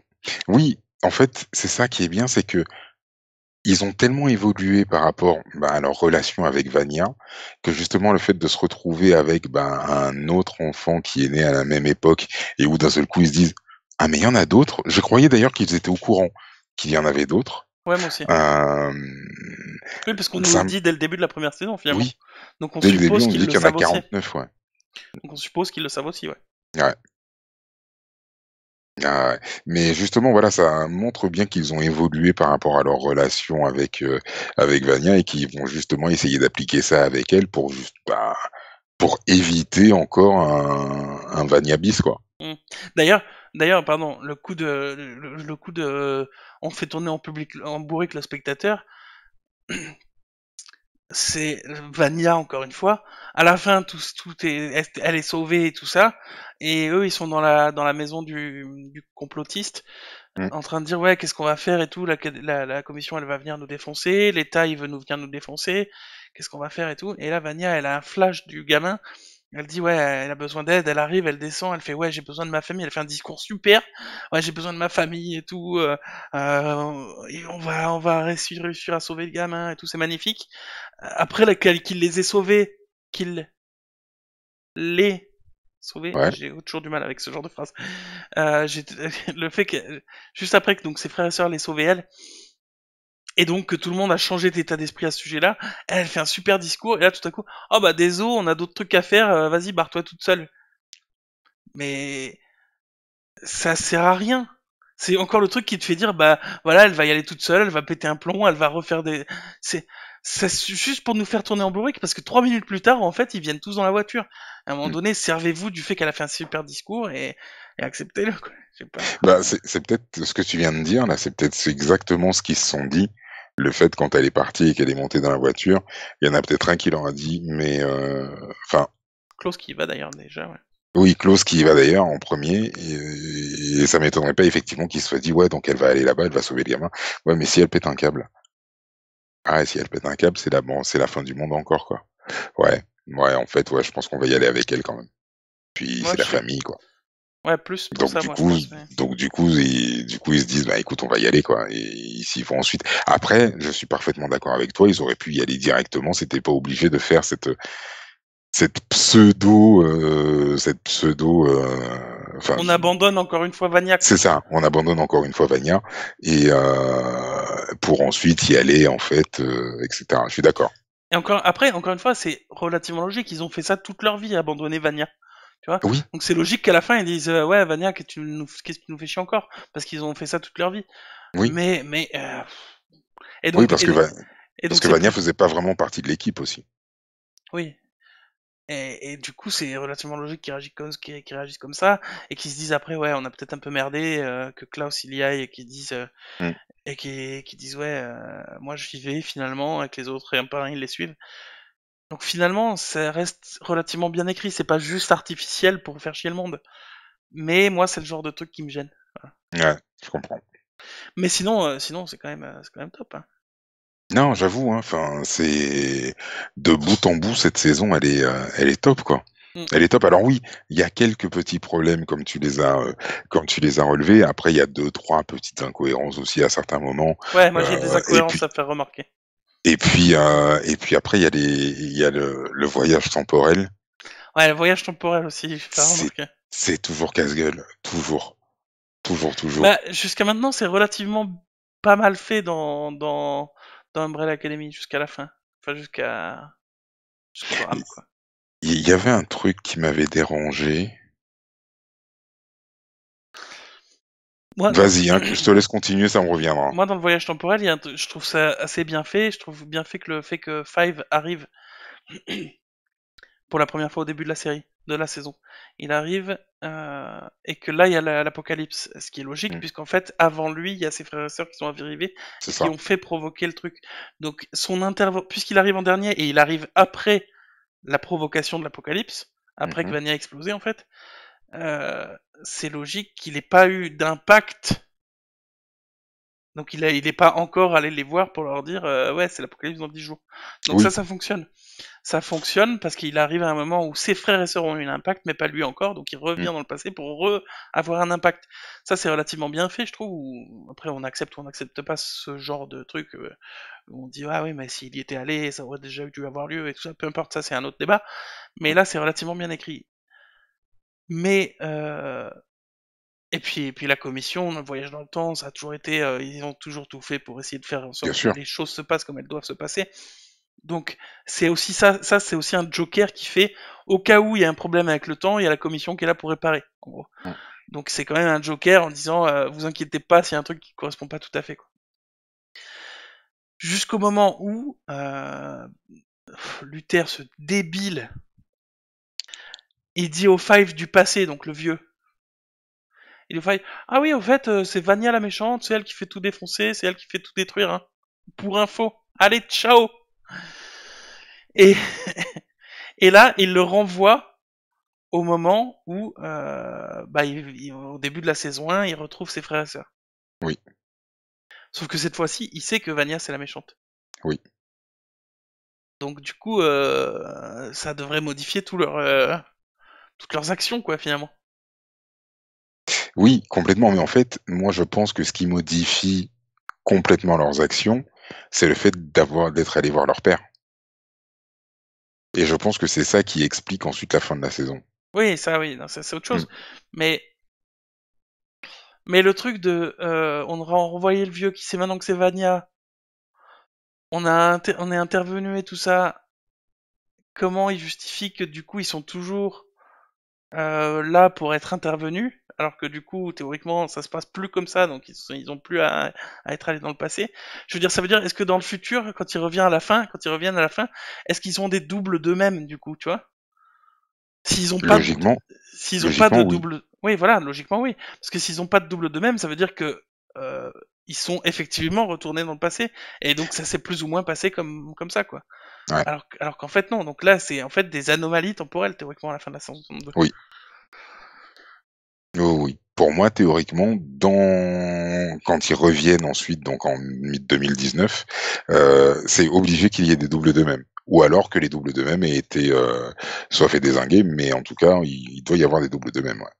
Oui, en fait, c'est ça qui est bien, c'est que ils ont tellement évolué par rapport, bah, à leur relation avec Vania, que justement le fait de se retrouver avec, bah, un autre enfant qui est né à la même époque et où d'un seul coup ils se disent: «Ah mais il y en a d'autres?» Je croyais d'ailleurs qu'ils étaient au courant qu'il y en avait d'autres. Ouais, moi aussi. Hem, Oui, parce qu'on nous ça le m dit dès le début de la première saison finalement. Oui, Donc on dès le début, suppose on nous qu'ils dit le qu'il y en a savent aussi. 49, ouais. Donc on suppose qu'ils le savent aussi, ouais. Ouais. Ah ouais. Mais justement, voilà, ça montre bien qu'ils ont évolué par rapport à leur relation avec Vania et qu'ils vont justement essayer d'appliquer ça avec elle pour juste, bah, pour éviter encore un Vania bis, quoi. Mm. D'ailleurs, d'ailleurs, pardon, le coup de, on fait tourner en public, en bourrique le spectateur, c'est Vania encore une fois. À la fin, tout est, elle est sauvée et tout ça, et eux ils sont dans la maison du complotiste, Mmh. en train de dire ouais qu'est-ce qu'on va faire et tout. La commission elle va venir nous défoncer, l'État il veut nous venir nous défoncer, qu'est-ce qu'on va faire et tout. Et là Vania elle a un flash du gamin. Elle dit ouais, elle a besoin d'aide, elle arrive, elle descend, elle fait ouais, j'ai besoin de ma famille, elle fait un discours super, ouais, j'ai besoin de ma famille et tout, et on va réussir à sauver le gamin et tout, c'est magnifique. Après qu'il les ait sauvés, qu'il les sauvés, Ouais. j'ai toujours du mal avec ce genre de phrase. J'ai le fait que juste après que donc ses frères et sœurs les sauvent elle, et donc que tout le monde a changé d'état d'esprit à ce sujet-là, elle fait un super discours et là tout à coup, oh bah désolé, on a d'autres trucs à faire, vas-y barre-toi toute seule. Mais ça sert à rien. C'est encore le truc qui te fait dire bah voilà, elle va y aller toute seule, elle va péter un plomb, elle va refaire des c'est c'est juste pour nous faire tourner en bourrique, parce que 3 minutes plus tard, en fait, ils viennent tous dans la voiture. À un moment Mm. donné, servez-vous du fait qu'elle a fait un super discours et acceptez-le, quoi. Je sais pas. Bah, c'est peut-être ce que tu viens de dire là, c'est exactement ce qu'ils se sont dit. Le fait quand elle est partie et qu'elle est montée dans la voiture, il y en a peut-être un qui leur a dit, mais enfin, Klaus qui y va d'ailleurs déjà, ouais. oui, Klaus qui y va d'ailleurs en premier, et ça m'étonnerait pas effectivement qu'il se soit dit, ouais, donc elle va aller là-bas, elle va sauver le gamin. Ouais, mais si elle pète un câble, ah, si elle pète un câble, c'est bon, c'est la fin du monde encore, quoi. Ouais, ouais, en fait, ouais, je pense qu'on va y aller avec elle quand même. Puis Moi, c'est je la sais. famille, quoi. Ouais, plus pour Donc ça, du moi, je coup, pense. Mais... ils se disent, bah écoute, on va y aller, quoi. Et ils s'y vont ensuite. Après, je suis parfaitement d'accord avec toi, ils auraient pu y aller directement, c'était pas obligé de faire cette pseudo, enfin, On abandonne encore une fois Vania, c'est quoi. ça, on abandonne encore une fois Vania, et pour ensuite y aller, en fait, etc. Je suis d'accord. Et encore, après, encore une fois, c'est relativement logique. Ils ont fait ça toute leur vie, abandonner Vania. Tu vois. Oui, Donc c'est logique qu'à la fin, ils disent ouais, Vania, qu'est-ce que tu nous fais chier encore? Parce qu'ils ont fait ça toute leur vie. oui, Mais et oui, donc et parce donc que c'est Vania plus faisait pas vraiment partie de l'équipe aussi. oui. Et du coup, c'est relativement logique qu'ils réagissent comme ça et qu'ils se disent après ouais, on a peut-être un peu merdé, que Klaus il y aille et qu'ils disent Mm. qui disent ouais, moi j'y vais finalement avec les autres et un par un ils les suivent. Donc finalement, ça reste relativement bien écrit. C'est pas juste artificiel pour faire chier le monde. Mais moi, c'est le genre de truc qui me gêne. Voilà. Ouais, je comprends. Mais sinon, c'est quand même top. Hein. Non, j'avoue, hein, enfin, c'est de bout en bout cette saison, elle est top, quoi. Mm. Elle est top. Alors oui, il y a quelques petits problèmes comme tu les as relevés. Après, il y a deux, trois petites incohérences aussi à certains moments. Ouais, moi j'ai des Et incohérences puis, à faire remarquer. et puis après, il y a le voyage temporel. Ouais, le voyage temporel aussi, je vais faire C'est, remarquer. c'est toujours casse-gueule, toujours, toujours, toujours. Bah, jusqu'à maintenant, c'est relativement pas mal fait dans Umbrella Academy jusqu'à la fin. Enfin, jusqu'au drame, quoi. Il y avait un truc qui m'avait dérangé. Moi, dans, Vas-y, hein, je te laisse continuer, ça me reviendra. moi, dans le voyage temporel, je trouve ça assez bien fait. Je trouve bien fait que le fait que Five arrive pour la première fois au début de la série, de la saison. Il arrive et que là il y a l'apocalypse, ce qui est logique Mm, puisqu'en fait avant lui il y a ses frères et sœurs qui sont arrivés c'est et qui ça. ont fait provoquer le truc. Donc son intervention, puisqu'il arrive en dernier et il arrive après la provocation de l'apocalypse, après que Mhm. Vania a explosé en fait, euh, c'est logique qu'il n'ait pas eu d'impact. Donc il est pas encore allé les voir pour leur dire ouais c'est l'apocalypse dans 10 jours. Donc Oui. ça fonctionne. Ça fonctionne parce qu'il arrive à un moment où ses frères et sœurs ont eu un impact, mais pas lui encore, donc il revient Mm. dans le passé pour avoir un impact. Ça, c'est relativement bien fait, je trouve. Après, on accepte ou on n'accepte pas ce genre de truc où on dit ah oui, mais s'il y était allé, ça aurait déjà dû avoir lieu et tout ça. Peu importe, ça c'est un autre débat. Mais là, c'est relativement bien écrit. Mais et puis la commission, le voyage dans le temps, ça a toujours été, ils ont toujours tout fait pour essayer de faire en Bien sorte que sûr. les choses se passent comme elles doivent se passer. Donc c'est aussi ça c'est aussi un joker qui fait au cas où il y a un problème avec le temps, il y a la commission qui est là pour réparer, en gros. Mm. Donc c'est quand même un joker en disant vous inquiétez pas s'il y a un truc qui correspond pas tout à fait quoi. Jusqu'au moment où Luther ce débile, il dit au Five du passé, donc le vieux. Il dit au Five ah oui au fait c'est Vania la méchante, c'est elle qui fait tout défoncer, c'est elle qui fait tout détruire hein. Pour info. Allez ciao. Et et là il le renvoie au moment où, bah, au début de la saison 1, il retrouve ses frères et sœurs. Oui. Sauf que cette fois-ci, il sait que Vania, c'est la méchante. Oui. Donc du coup, ça devrait modifier toutes leurs actions, quoi, finalement. Oui, complètement. Mais en fait, moi, je pense que ce qui modifie complètement leurs actions, c'est le fait d'être allé voir leur père. Et je pense que c'est ça qui explique ensuite la fin de la saison. Oui, ça, oui, non, ça, c'est autre Mm. chose. Mais, mais le truc de, on aura renvoyé le vieux qui sait maintenant que c'est Vania, on est intervenu et tout ça, comment ils justifient que du coup ils sont toujours là pour être intervenus alors que du coup, théoriquement, ça se passe plus comme ça, donc ils ont plus à être allés dans le passé. Je veux dire, ça veut dire, est-ce que dans le futur, quand ils reviennent à la fin, est-ce qu'ils ont des doubles d'eux-mêmes, du coup, tu vois? S'ils ont pas de, Logiquement, s'ils ont pas logiquement, de oui. double, oui, voilà, logiquement, oui. Parce que s'ils ont pas de double d'eux-mêmes, ça veut dire que, euh, ils sont effectivement retournés dans le passé. Et donc, ça s'est plus ou moins passé comme ça, quoi. Ouais, Alors qu'en fait, non. Donc là, c'est en fait des anomalies temporelles, théoriquement, à la fin de la saison 2. oui. Oui, oui. Pour moi, théoriquement, quand ils reviennent ensuite, donc en 2019, c'est obligé qu'il y ait des doubles d'eux-mêmes. Ou alors que les doubles d'eux-mêmes aient été soit fait dézinguer, mais en tout cas, il doit y avoir des doubles d'eux-mêmes. Ouais.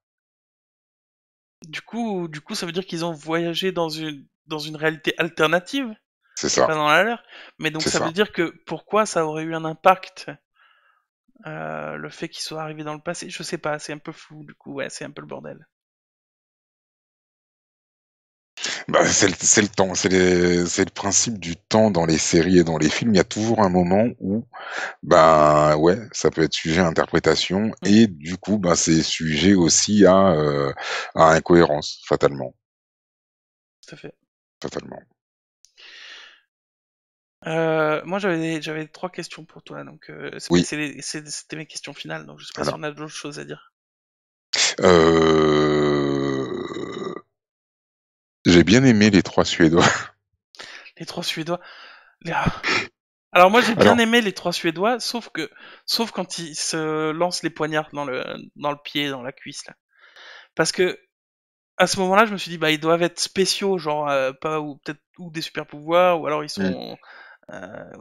Du coup, ça veut dire qu'ils ont voyagé dans une réalité alternative, C'est qui est ça, pas dans la leur. Mais donc, c'est ça veut ça. dire que pourquoi ça aurait eu un impact, le fait qu'ils soient arrivés dans le passé, je sais pas, c'est un peu flou, du coup, ouais, c'est un peu le bordel. Bah, c'est le temps, c'est le principe du temps dans les séries et dans les films. Il y a toujours un moment où, bah ouais, ça peut être sujet à interprétation Mm, et du coup, bah c'est sujet aussi à incohérence, fatalement, tout à fait. fatalement. Moi, j'avais trois questions pour toi, donc mais Oui, c'était mes questions finales, donc je sais pas si alors, on a d'autres choses à dire. euh, j'ai bien aimé les trois Suédois. Les trois Suédois. Ah. Alors moi, j'ai bien Alors, aimé les trois Suédois, sauf quand ils se lancent les poignards dans le pied, dans la cuisse là. Parce que à ce moment-là, je me suis dit bah ils doivent être spéciaux, genre pas ou peut-être ou des super pouvoirs, ou alors hmm,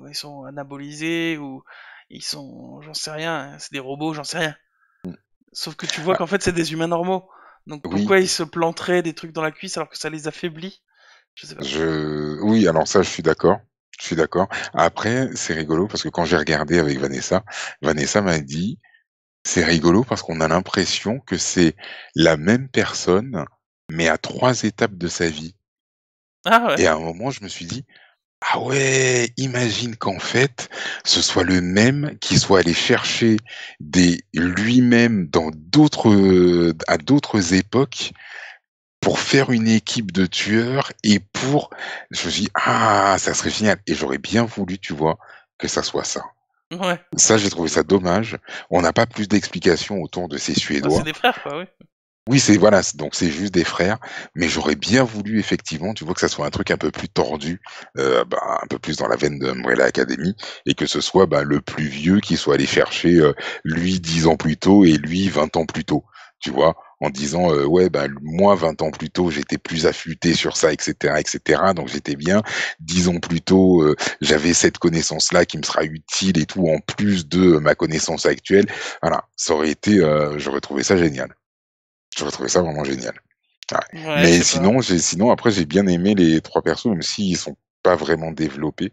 ils sont anabolisés ou ils sont, j'en sais rien, hein, c'est des robots, j'en sais rien. hmm. Sauf que tu vois Ah, qu'en fait c'est des humains normaux. Donc oui, pourquoi ils se planteraient des trucs dans la cuisse alors que ça les affaiblit? Je sais pas. oui, alors ça, je suis d'accord. Je suis d'accord. Après, c'est rigolo parce que quand j'ai regardé avec Vanessa, Vanessa m'a dit, c'est rigolo parce qu'on a l'impression que c'est la même personne, mais à trois étapes de sa vie. Ah ouais. Et à un moment, je me suis dit, ah ouais, imagine qu'en fait, ce soit le même qui soit allé chercher lui-même à d'autres époques pour faire une équipe de tueurs je me suis dit, ah, ça serait génial. Et j'aurais bien voulu, tu vois, que ça soit ça. Ouais. Ça, j'ai trouvé ça dommage. On n'a pas plus d'explications autour de ces Bah, c'est Suédois. des frères quoi, oui. Oui, donc c'est juste des frères, mais j'aurais bien voulu effectivement, tu vois, que ça soit un truc un peu plus tordu, un peu plus dans la veine de Umbrella Academy, et que ce soit le plus vieux qui soit allé chercher lui 10 ans plus tôt et lui 20 ans plus tôt, tu vois, en disant ouais moi 20 ans plus tôt j'étais plus affûté sur ça, etc., etc. Donc j'étais bien. 10 ans plus tôt j'avais cette connaissance-là qui me sera utile et tout en plus de ma connaissance actuelle. Voilà, ça aurait été, j'aurais trouvé ça génial. J'aurais trouvé ça vraiment génial. Ouais. Ouais, je Mais sais pas. sinon après j'ai bien aimé les trois persos, même s'ils sont pas vraiment développés.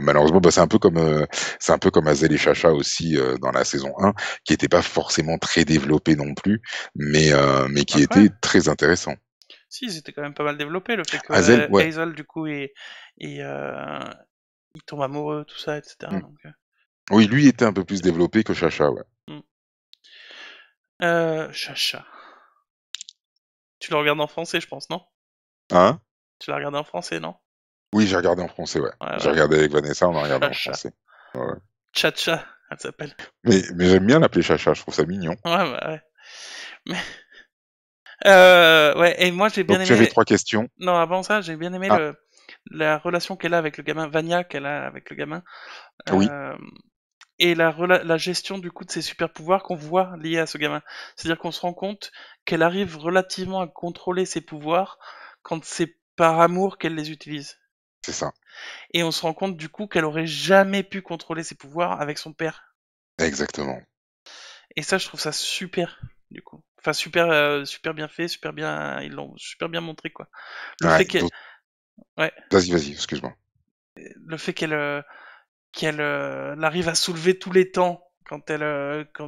Malheureusement, c'est un peu comme Azel et Chacha aussi dans la saison 1, qui était pas forcément très développé non plus, mais qui Bah quand était même. très intéressant. Si, ils étaient quand même pas mal développés, le fait que Azel, ouais. Hazel du coup et, il tombe amoureux, tout ça, etc. Mm. Donc, Oui, lui était un peu plus développé que Chacha, ouais. hmm. Chacha. Tu le regardes en français, je pense, non? Hein? Tu l'as regardé en français, non? Oui, j'ai regardé en français, ouais. Ouais, J'ai voilà. regardé avec Vanessa, on a regardé en Chacha. français. Ouais, ouais. Chacha, elle s'appelle. Mais j'aime bien l'appeler Chacha, je trouve ça mignon. Ouais, bah ouais. Mais, ouais, et moi j'ai bien Donc tu avais aimé. trois questions. Non, avant ça, j'ai bien aimé Ah, la relation qu'elle a avec le gamin, Vania qu'elle a avec le gamin. oui, Euh, et la gestion du coup de ses super pouvoirs qu'on voit liés à ce gamin. C'est-à-dire qu'on se rend compte qu'elle arrive relativement à contrôler ses pouvoirs quand c'est par amour qu'elle les utilise. c'est ça. Et on se rend compte du coup qu'elle aurait jamais pu contrôler ses pouvoirs avec son père. Exactement. Et ça, je trouve ça super, du coup. Enfin, super bien fait, ils l'ont super bien montré, quoi. Le Ouais, fait qu'elle, ouais, vas-y, excuse-moi. le fait qu'elle arrive à soulever tous les temps quand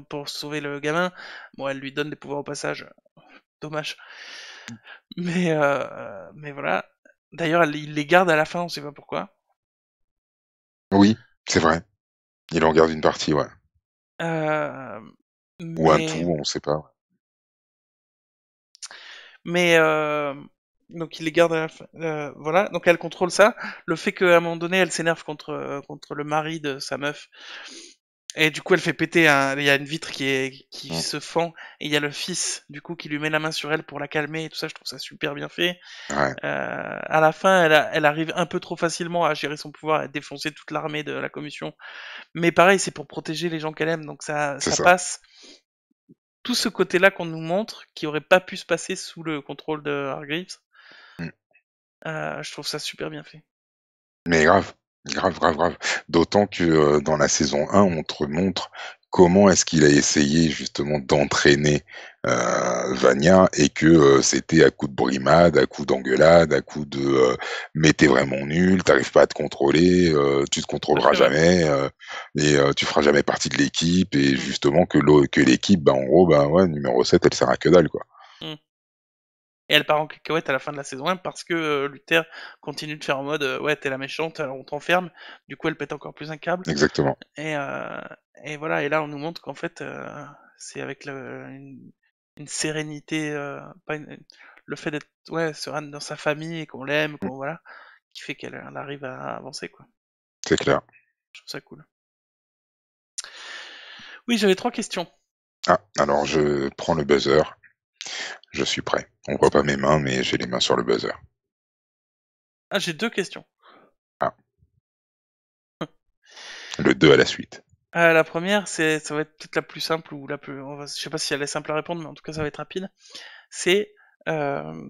pour sauver le gamin. Bon, elle lui donne des pouvoirs au passage, dommage. Mais voilà. D'ailleurs, il les garde à la fin, on sait pas pourquoi. Oui, c'est vrai. Il en garde une partie, ouais. Euh, Ou un tout, mais on sait pas. Mais donc il les garde à la fin. Voilà, donc elle contrôle ça. Le fait qu'à un moment donné, elle s'énerve contre le mari de sa meuf. Et du coup, elle fait péter il y a une vitre qui Mm. se fend, et il y a le fils, du coup, qui lui met la main sur elle pour la calmer, et tout ça, je trouve ça super bien fait. Ouais, À la fin, elle arrive un peu trop facilement à gérer son pouvoir, à défoncer toute l'armée de la commission. Mais pareil, c'est pour protéger les gens qu'elle aime, donc c'est ça ça. passe. Tout ce côté-là qu'on nous montre, qui aurait pas pu se passer sous le contrôle de Hargreaves, Mm. je trouve ça super bien fait. Mais grave, grave, grave, grave. D'autant que dans la saison 1, on te montre comment est-ce qu'il a essayé justement d'entraîner Vania et que c'était à coup de brimade, à coup d'engueulade, à coup de mais t'es vraiment nul, t'arrives pas à te contrôler, tu te Tout à contrôleras fait, ouais. jamais et tu feras jamais partie de l'équipe et Mm, justement que l'équipe, bah en gros, bah ouais, numéro 7, elle sert à que dalle quoi. mm. Et elle part en cacahuète à la fin de la saison 1 parce que Luther continue de faire en mode ouais, t'es la méchante, alors on t'enferme. Du coup, elle pète encore plus un câble. Exactement. Et, euh, et voilà, et là, on nous montre qu'en fait, c'est avec une sérénité, pas le fait d'être ouais, sereine dans sa famille et qu'on l'aime, Mm. qu'on voilà, qui fait qu'elle elle arrive à avancer, quoi. C'est clair. Je trouve ça cool. Oui, j'avais 3 questions. Ah, alors je prends le buzzer. Je suis prêt. On voit pas mes mains, mais j'ai les mains sur le buzzer. Ah, j'ai 2 questions. Ah, le 2 à la suite. La première, ça va être peut-être la plus simple ou la plus, je sais pas si elle est simple à répondre, mais en tout cas, ça va être rapide. C'est euh,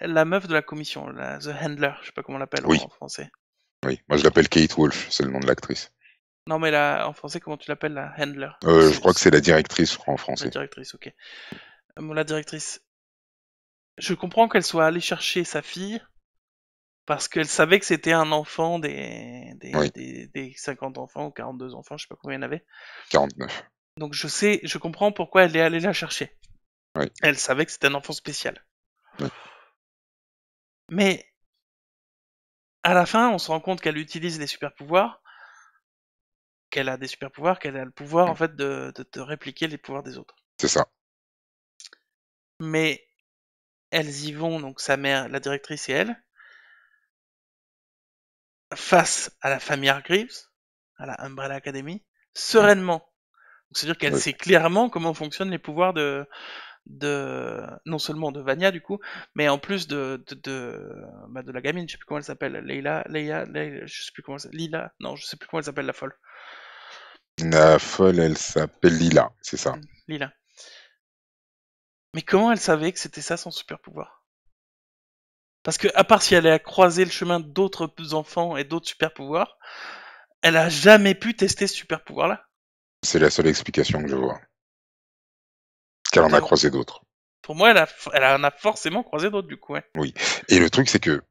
la meuf de la commission, The Handler, je sais pas comment on l'appelle Oui, en français. oui. Moi, je l'appelle Kate Wolf, c'est le nom de l'actrice. Non, mais en français, comment tu l'appelles, la Handler? Je crois que c'est la directrice en La français. directrice, ok. La directrice, je comprends qu'elle soit allée chercher sa fille parce qu'elle savait que c'était un enfant Oui, des 50 enfants ou 42 enfants, je sais pas combien il y en avait. 49. Donc je comprends pourquoi elle est allée la chercher. Oui, Elle savait que c'était un enfant spécial. oui, Mais à la fin, on se rend compte qu'elle utilise les super pouvoirs, qu'elle a des super pouvoirs, qu'elle a le pouvoir en mm, fait de répliquer les pouvoirs des autres. c'est ça. Mais elles y vont, donc sa mère, la directrice et elle, face à la famille Hargreaves, à la Umbrella Academy, Mm, sereinement. C'est-à-dire qu'elle oui. sait clairement comment fonctionnent les pouvoirs non seulement de Vanya du coup, mais en plus de la gamine, je sais plus comment elle s'appelle, Leila, je sais plus comment elle s'appelle, Lila, non, je sais plus comment elle s'appelle la folle, La folle, elle s'appelle Lila, c'est ça. Lila. Mais comment elle savait que c'était ça son super pouvoir? Parce que à part si elle a croisé le chemin d'autres enfants et d'autres super pouvoirs, elle a jamais pu tester ce super pouvoir là. C'est la seule explication que je vois. Qu'elle en a Donc croisé d'autres. pour moi, elle en a forcément croisé d'autres du coup, ouais. Oui. Et le truc, c'est que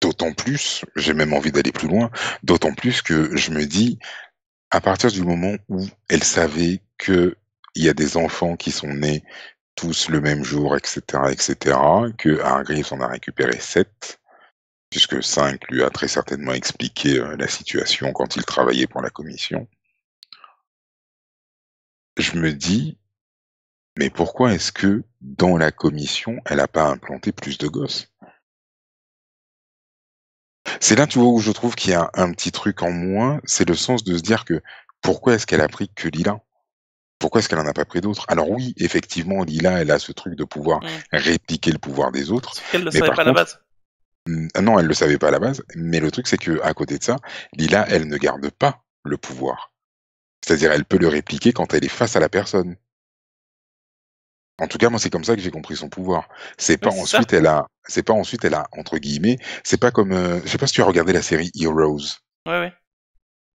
d'autant plus, j'ai même envie d'aller plus loin, d'autant plus que je me dis, à partir du moment où elle savait que il y a des enfants qui sont nés tous le même jour, etc., que Hargreaves en a récupéré 7, puisque 5 lui a très certainement expliqué la situation quand il travaillait pour la commission. Je me dis, mais pourquoi est-ce que dans la commission, elle n'a pas implanté plus de gosses? C'est là, tu vois, où je trouve qu'il y a un petit truc en moins, c'est le sens de se dire que pourquoi est-ce qu'elle a pris que Lila? Pourquoi est-ce qu'elle en a pas pris d'autres? Alors oui, effectivement, Lila, elle a ce truc de pouvoir Mm. répliquer le pouvoir des autres, Sauf qu'elle le mais savait par pas à la contre, base. non, elle le savait pas à la base, mais le truc c'est que à côté de ça, Lila, elle ne garde pas le pouvoir. C'est-à-dire, elle peut le répliquer quand elle est face à la personne. En tout cas, moi, c'est comme ça que j'ai compris son pouvoir. Oui, c'est ça. C'est pas ensuite, elle a, entre guillemets, c'est pas comme, je sais pas si tu as regardé la série Heroes. Ouais, ouais.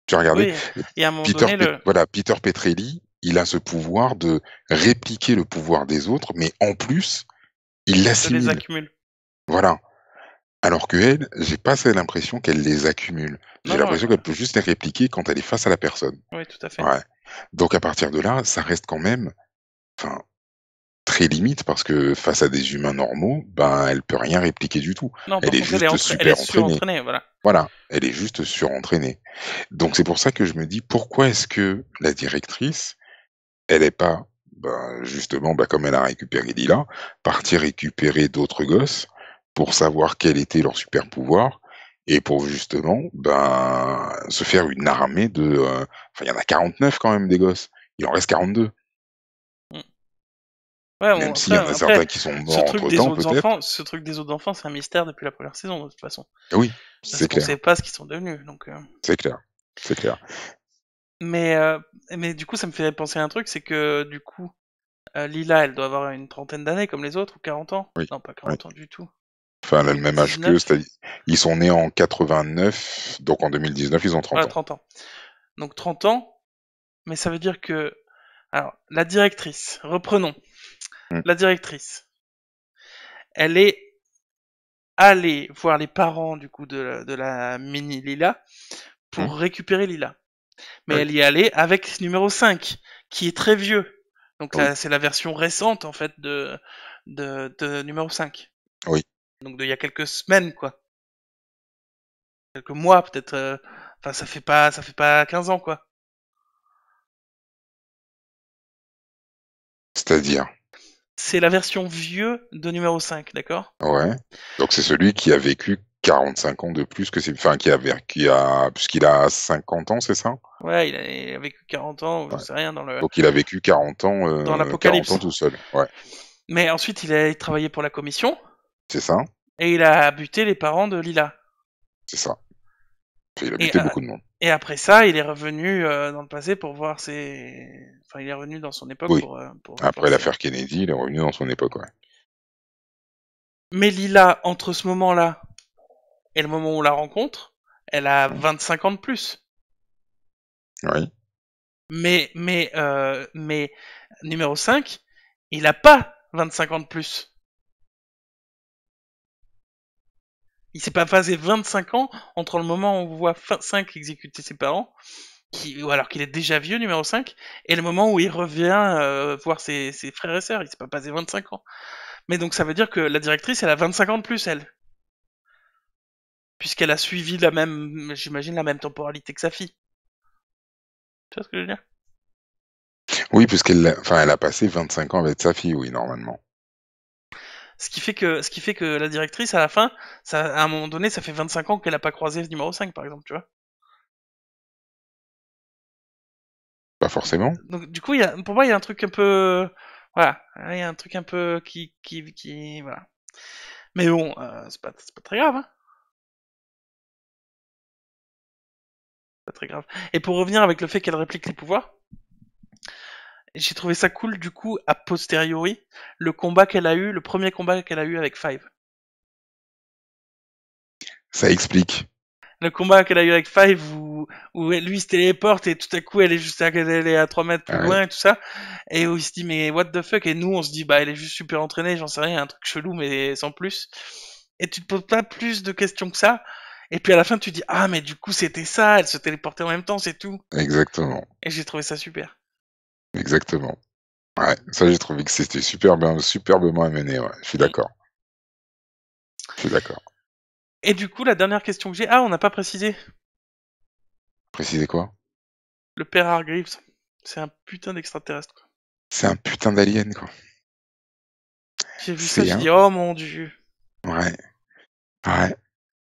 Tu as regardé? Oui. Et à un moment donné, Voilà, Peter Petrelli, il a ce pouvoir de répliquer le pouvoir des autres, mais en plus, il de les l'assimile. accumule. Voilà. Alors que elle, j'ai pas cette l'impression qu'elle les accumule. J'ai Non, non, l'impression qu'elle peut juste les répliquer quand elle est face à la personne. oui, tout à fait. Ouais. Donc à partir de là, ça reste quand même, enfin, très limite parce que face à des humains normaux, ben, elle peut rien répliquer du tout. Non, Elle par est contre, juste elle est super entraînée. surentraînée, voilà. Voilà. Elle est juste surentraînée. Donc c'est pour ça que je me dis, pourquoi est-ce que la directrice, elle est pas justement, comme elle a récupéré Lila, partir récupérer d'autres gosses pour savoir quel était leur super pouvoir et pour justement se faire une armée de... Enfin, il y en a 49 quand même des gosses. Il en reste 42. Mm. Ouais, bon, Même s'il y en a après, certains qui sont morts entre-temps, peut-être. ce truc des autres enfants, c'est un mystère depuis la première saison, de toute façon. Oui, Parce c'est qu'on clair. sait pas ce qu'ils sont devenus, donc... C'est clair. C'est clair. Mais, mais du coup, ça me fait penser à un truc, c'est que, du coup, Lila, elle doit avoir une trentaine d'années, comme les autres, ou 40 ans? Oui. Non, pas Oui. 40 ans du tout. Enfin, elle a le même âge qu'eux, 2019? c'est-à-dire ils sont nés en 89, donc en 2019, ils ont 30 Ouais, ans. 30 ans. Donc 30 ans, mais ça veut dire que... Alors, la directrice, reprenons. Mm. La directrice, elle est allée voir les parents, du coup, de la mini Lila, Mm. pour récupérer Lila. Mais Oui. elle y est allée avec numéro 5, qui est très vieux. Donc Oui. là, c'est la version récente, en fait, de numéro 5. Oui. Donc il y a quelques semaines, quoi. Quelques mois, peut-être. Enfin, ça fait pas 15 ans, quoi. C'est-à-dire. C'est la version vieux de numéro 5, d'accord? Ouais. Donc c'est celui qui a vécu 45 ans de plus que c'est, enfin puisqu'il a 50 ans, c'est ça? Ouais, il a vécu 40 ans, je Ouais. sais rien, Donc il a vécu dans 40 ans l'apocalypse. tout seul. Ouais, Mais ensuite, il a travaillé pour la commission, c'est ça, et il a buté les parents de Lila. c'est ça. Il a Et, buté beaucoup de monde. et après ça, il est revenu dans le passé pour voir ses... Enfin, il est revenu dans son époque Oui. pour voir Après ses... l'affaire Kennedy, il est revenu dans son époque, ouais. Mais Lila, entre ce moment-là et le moment où on la rencontre, elle a Mm. 25 ans de plus. Oui. Mais numéro 5, il a pas 25 ans de plus. Il s'est pas passé 25 ans entre le moment où on voit 5 exécuter ses parents, ou alors qu'il est déjà vieux, numéro 5, et le moment où il revient voir ses frères et sœurs. Il s'est pas passé 25 ans. Mais donc ça veut dire que la directrice, elle a 25 ans de plus, elle. Puisqu'elle a suivi j'imagine, la même temporalité que sa fille. Tu vois ce que je veux dire? Oui, elle a passé 25 ans avec sa fille, oui, normalement. Ce qui fait que la directrice, à la fin, à un moment donné, ça fait 25 ans qu'elle a pas croisé ce numéro 5, par exemple, tu vois. Pas forcément. Donc, du coup, pour moi, il y a un truc un peu. Voilà. Il y a un truc un peu voilà. Mais bon, c'est pas très grave, hein. Pas très grave. Et pour revenir avec le fait qu'elle réplique les pouvoirs, j'ai trouvé ça cool, du coup, a posteriori, le premier combat qu'elle a eu avec Five. Ça explique. Le combat qu'elle a eu avec Five où lui se téléporte et tout à coup elle est à 3 mètres plus Ah ouais. loin et tout ça, et où il se dit mais what the fuck, et nous on se dit bah elle est juste super entraînée, j'en sais rien, un truc chelou mais sans plus, et tu te poses pas plus de questions que ça, et puis à la fin tu dis ah mais du coup c'était ça, elle se téléportait en même temps, c'est tout, Exactement. et j'ai trouvé ça super. Exactement. Ouais, ça j'ai trouvé que c'était superbement amené, ouais. Je suis Mm. d'accord. Je suis d'accord. Et du coup la dernière question que j'ai, ah on n'a pas précisé, Précisez quoi? le père Hargreaves, c'est un putain d'extraterrestre, quoi. C'est un putain d'alien, quoi. J'ai vu ça, C'est j'ai un... dit oh mon dieu. Ouais, ouais.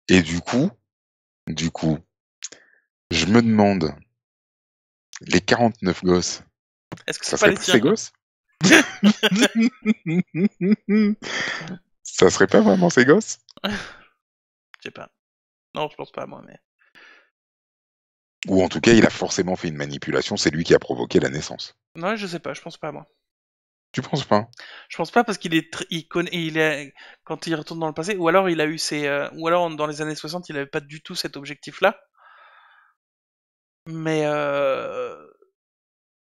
Et du coup, je me demande, les 49 gosses, Est-ce que ça c'est pas serait les pas ses tiens? gosses? Ça serait pas vraiment ses gosses? Je sais pas. Non, je pense pas moi, mais... Ou en tout cas, il a forcément fait une manipulation, c'est lui qui a provoqué la naissance. Non, je sais pas, je pense pas moi. Tu penses pas? Je pense pas parce qu'il est il connaît il est quand il retourne dans le passé, ou alors il a eu ou alors dans les années 60 il avait pas du tout cet objectif là, mais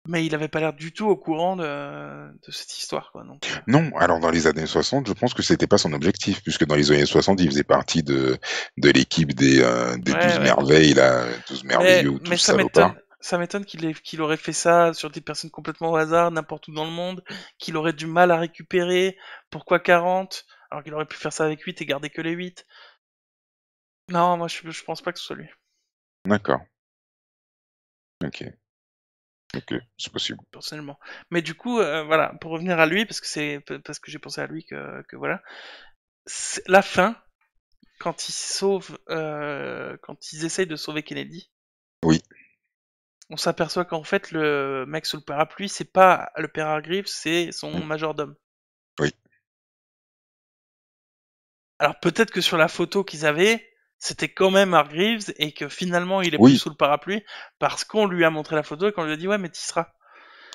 mais il avait pas l'air du tout au courant de cette histoire, quoi, donc Non, alors dans les années 60, je pense que c'était pas son objectif, puisque dans les années 60, il faisait partie de l'équipe des ouais 12 ouais. merveilles, là, 12 merveilleux ou Mais 12 salopards. ça m'étonne qu'il aurait fait ça sur des personnes complètement au hasard, n'importe où dans le monde, qu'il aurait du mal à récupérer. Pourquoi 40 alors qu'il aurait pu faire ça avec 8 et garder que les 8. Non, moi je pense pas que ce soit lui. D'accord, ok. Ok, c'est possible. personnellement. Mais du coup, voilà, pour revenir à lui, parce que parce que j'ai pensé à lui que voilà, la fin, quand ils sauvent, quand ils essayent de sauver Kennedy, Oui, on s'aperçoit qu'en fait le mec sous le parapluie, c'est pas le père Hargreaves, c'est son mm, majordome. oui, Alors peut-être que sur la photo qu'ils avaient, c'était quand même Hargreaves et que finalement il est plus oui, sous le parapluie parce qu'on lui a montré la photo et qu'on lui a dit ouais mais t'y seras.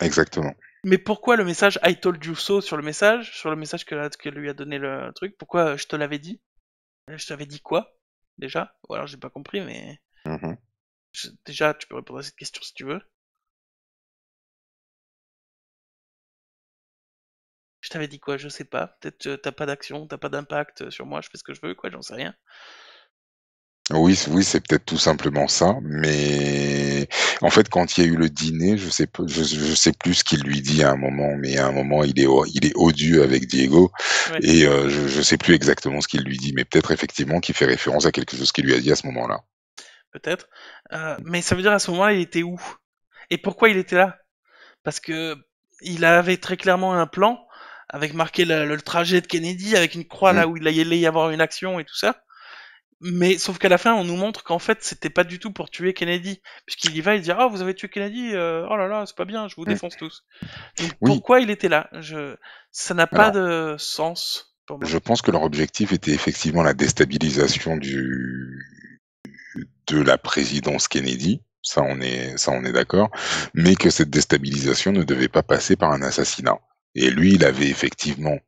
exactement. Mais pourquoi le message I told you so sur le message que lui a donné le truc, pourquoi je te l'avais dit? Je t'avais dit quoi déjà? Ou alors j'ai pas compris mais Mhm. déjà tu peux répondre à cette question si tu veux. Je t'avais dit quoi? Je sais pas. Peut-être t'as pas d'action, t'as pas d'impact sur moi, je fais ce que je veux, quoi, j'en sais rien. Oui, oui, c'est peut-être tout simplement ça, mais en fait, quand il y a eu le dîner, je sais plus ce qu'il lui dit à un moment, mais à un moment, il est odieux avec Diego, Ouais, et je sais plus exactement ce qu'il lui dit, mais peut-être effectivement qu'il fait référence à quelque chose qu'il lui a dit à ce moment-là. peut-être. Mais ça veut dire à ce moment-là, il était où? Et pourquoi il était là? Parce que il avait très clairement un plan avec marqué le trajet de Kennedy avec une croix Mm. là où il allait y avoir une action et tout ça. Mais sauf qu'à la fin, on nous montre qu'en fait, c'était pas du tout pour tuer Kennedy, puisqu'il y va, il dit ah vous avez tué Kennedy, oh là là, c'est pas bien, je vous Mm. défonce tous. Donc Oui, pourquoi il était là? Ça n'a pas alors, de sens pour moi. je pense que leur objectif était effectivement la déstabilisation de la présidence Kennedy. Ça on est d'accord, mais que cette déstabilisation ne devait pas passer par un assassinat. Et lui, il avait effectivement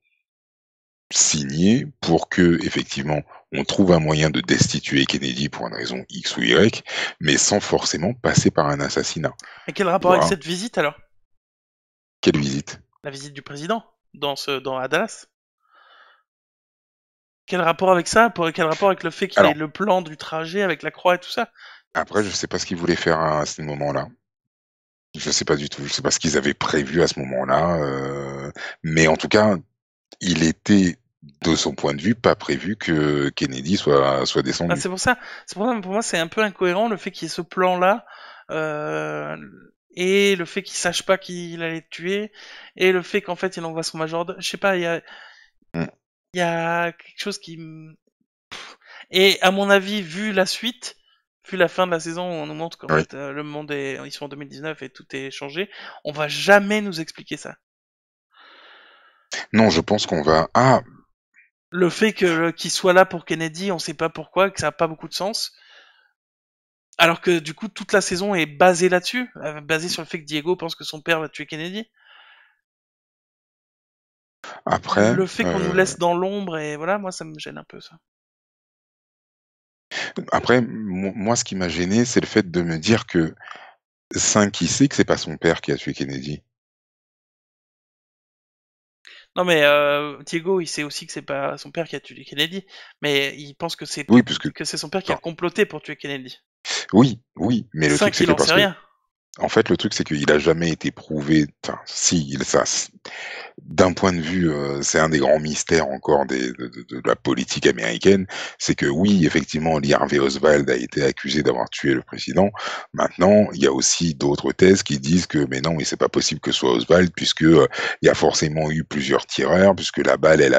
signé pour que, effectivement, on trouve un moyen de destituer Kennedy pour une raison X ou Y, mais sans forcément passer par un assassinat. Et quel rapport avec Voilà. cette visite alors? Quelle visite? La visite du président dans à Dallas? Quel rapport avec ça? Quel rapport avec le fait qu'il ait Alors, le plan du trajet avec la croix et tout ça? après, je sais pas ce qu'ils voulaient faire à ce moment-là. Je sais pas du tout. Je sais pas ce qu'ils avaient prévu à ce moment-là. Mais en tout cas, il était, de son point de vue, pas prévu que Kennedy soit Ah, descendu. c'est pour ça. C'est pour ça, pour moi, c'est un peu incohérent le fait qu'il y ait ce plan-là, euh, et le fait qu'il sache pas qu'il allait le tuer, et le fait qu'en fait il envoie son majordome. Je sais pas, Mm. il y a quelque chose qui. Et à mon avis, vu la suite, vu la fin de la saison où on nous montre qu'en Oui. fait le monde est, ils sont en 2019 et tout est changé, on va jamais nous expliquer ça. Non, je pense qu'on va. Ah, Le fait qu'il soit là pour Kennedy, on sait pas pourquoi, que ça a pas beaucoup de sens. Alors que du coup, toute la saison est basée là-dessus, basée sur le fait que Diego pense que son père va tuer Kennedy. après, Le fait qu'on nous laisse dans l'ombre et voilà, moi ça me gêne un peu ça. moi, ce qui m'a gêné, c'est le fait de me dire que 5, il sait que c'est pas son père qui a tué Kennedy. Non mais Diego, il sait aussi que c'est pas son père qui a tué Kennedy, mais il pense Oui, puisque que c'est son père qui a enfin, comploté pour tuer Kennedy. oui, oui, mais le truc, 5, c'est il que en sait parce que rien. en fait, le truc, c'est qu'il a jamais été prouvé. Enfin, si, d'un point de vue, c'est un des grands mystères encore de la politique américaine, c'est que oui, effectivement, Lee Harvey Oswald a été accusé d'avoir tué le président. Maintenant, il y a aussi d'autres thèses qui disent que, mais non, mais c'est pas possible que ce soit Oswald, puisque il y a forcément eu plusieurs tireurs, puisque la balle, elle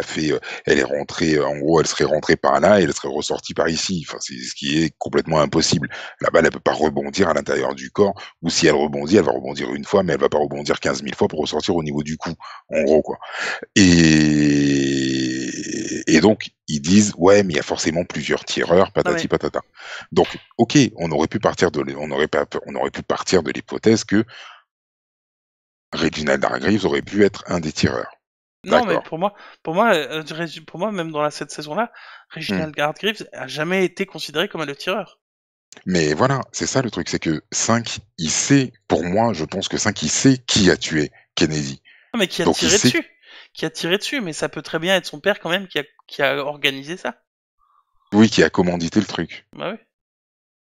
est rentrée, en gros, elle serait rentrée par là et elle serait ressortie par ici. Enfin, c'est ce qui est complètement impossible. La balle, elle peut pas rebondir à l'intérieur du corps, ou si elle rebondit, elle va rebondir une fois, mais elle va pas rebondir 15 000 fois pour ressortir au niveau du cou, en gros, quoi. Et donc, ils disent, ouais, mais il y a forcément plusieurs tireurs, Non patati mais patata. Donc, ok, on aurait pu partir de l'hypothèse que Reginald Hargreaves aurait pu être un des tireurs. non mais D'accord. pour moi même dans cette saison-là, Hmm. Reginald Greaves a jamais été considéré comme le tireur. Mais voilà, c'est ça le truc, c'est que 5, il sait, pour moi, je pense que 5, il sait qui a tué Kennedy. Non mais qui a Donc, il tiré sait, dessus, qui a tiré dessus, mais ça peut très bien être son père quand même qui a organisé ça. oui, qui a commandité le truc. Bah oui.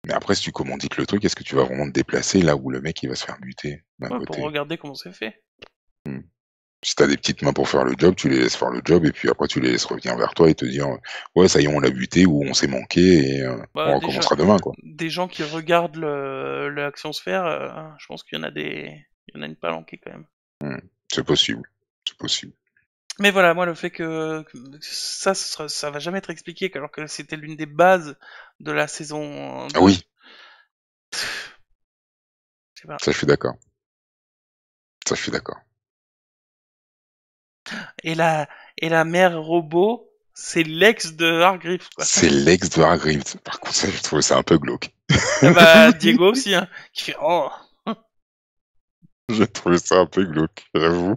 Mais après, si tu commandites le truc, est-ce que tu vas vraiment te déplacer là où le mec il va se faire buter d'un Ouais, pour côté? regarder comment c'est fait. Hmm. Si t'as des petites mains pour faire le job, tu les laisses faire le job, et puis après tu les laisses revenir vers toi et te dire ouais, ça y est, on l'a buté ou on s'est manqué, et Bah, on recommencera demain, quoi. des gens qui regardent l'action se faire, je pense qu'il y en a il y en a une palanquée quand même. C'est possible. C'est possible. Mais voilà, moi le fait que ça va jamais être expliqué, alors que c'était l'une des bases de la saison Ah 2. oui, Je sais pas. ça je suis d'accord. Ça je suis d'accord. Et la, et la mère robot, c'est l'ex de Hargreaves, quoi. C'est l'ex de Hargreaves. Par contre, ça, je trouve ça un peu glauque. Ah bah, Diego aussi, hein, qui fait oh. J'ai trouvé ça un peu glauque, j'avoue.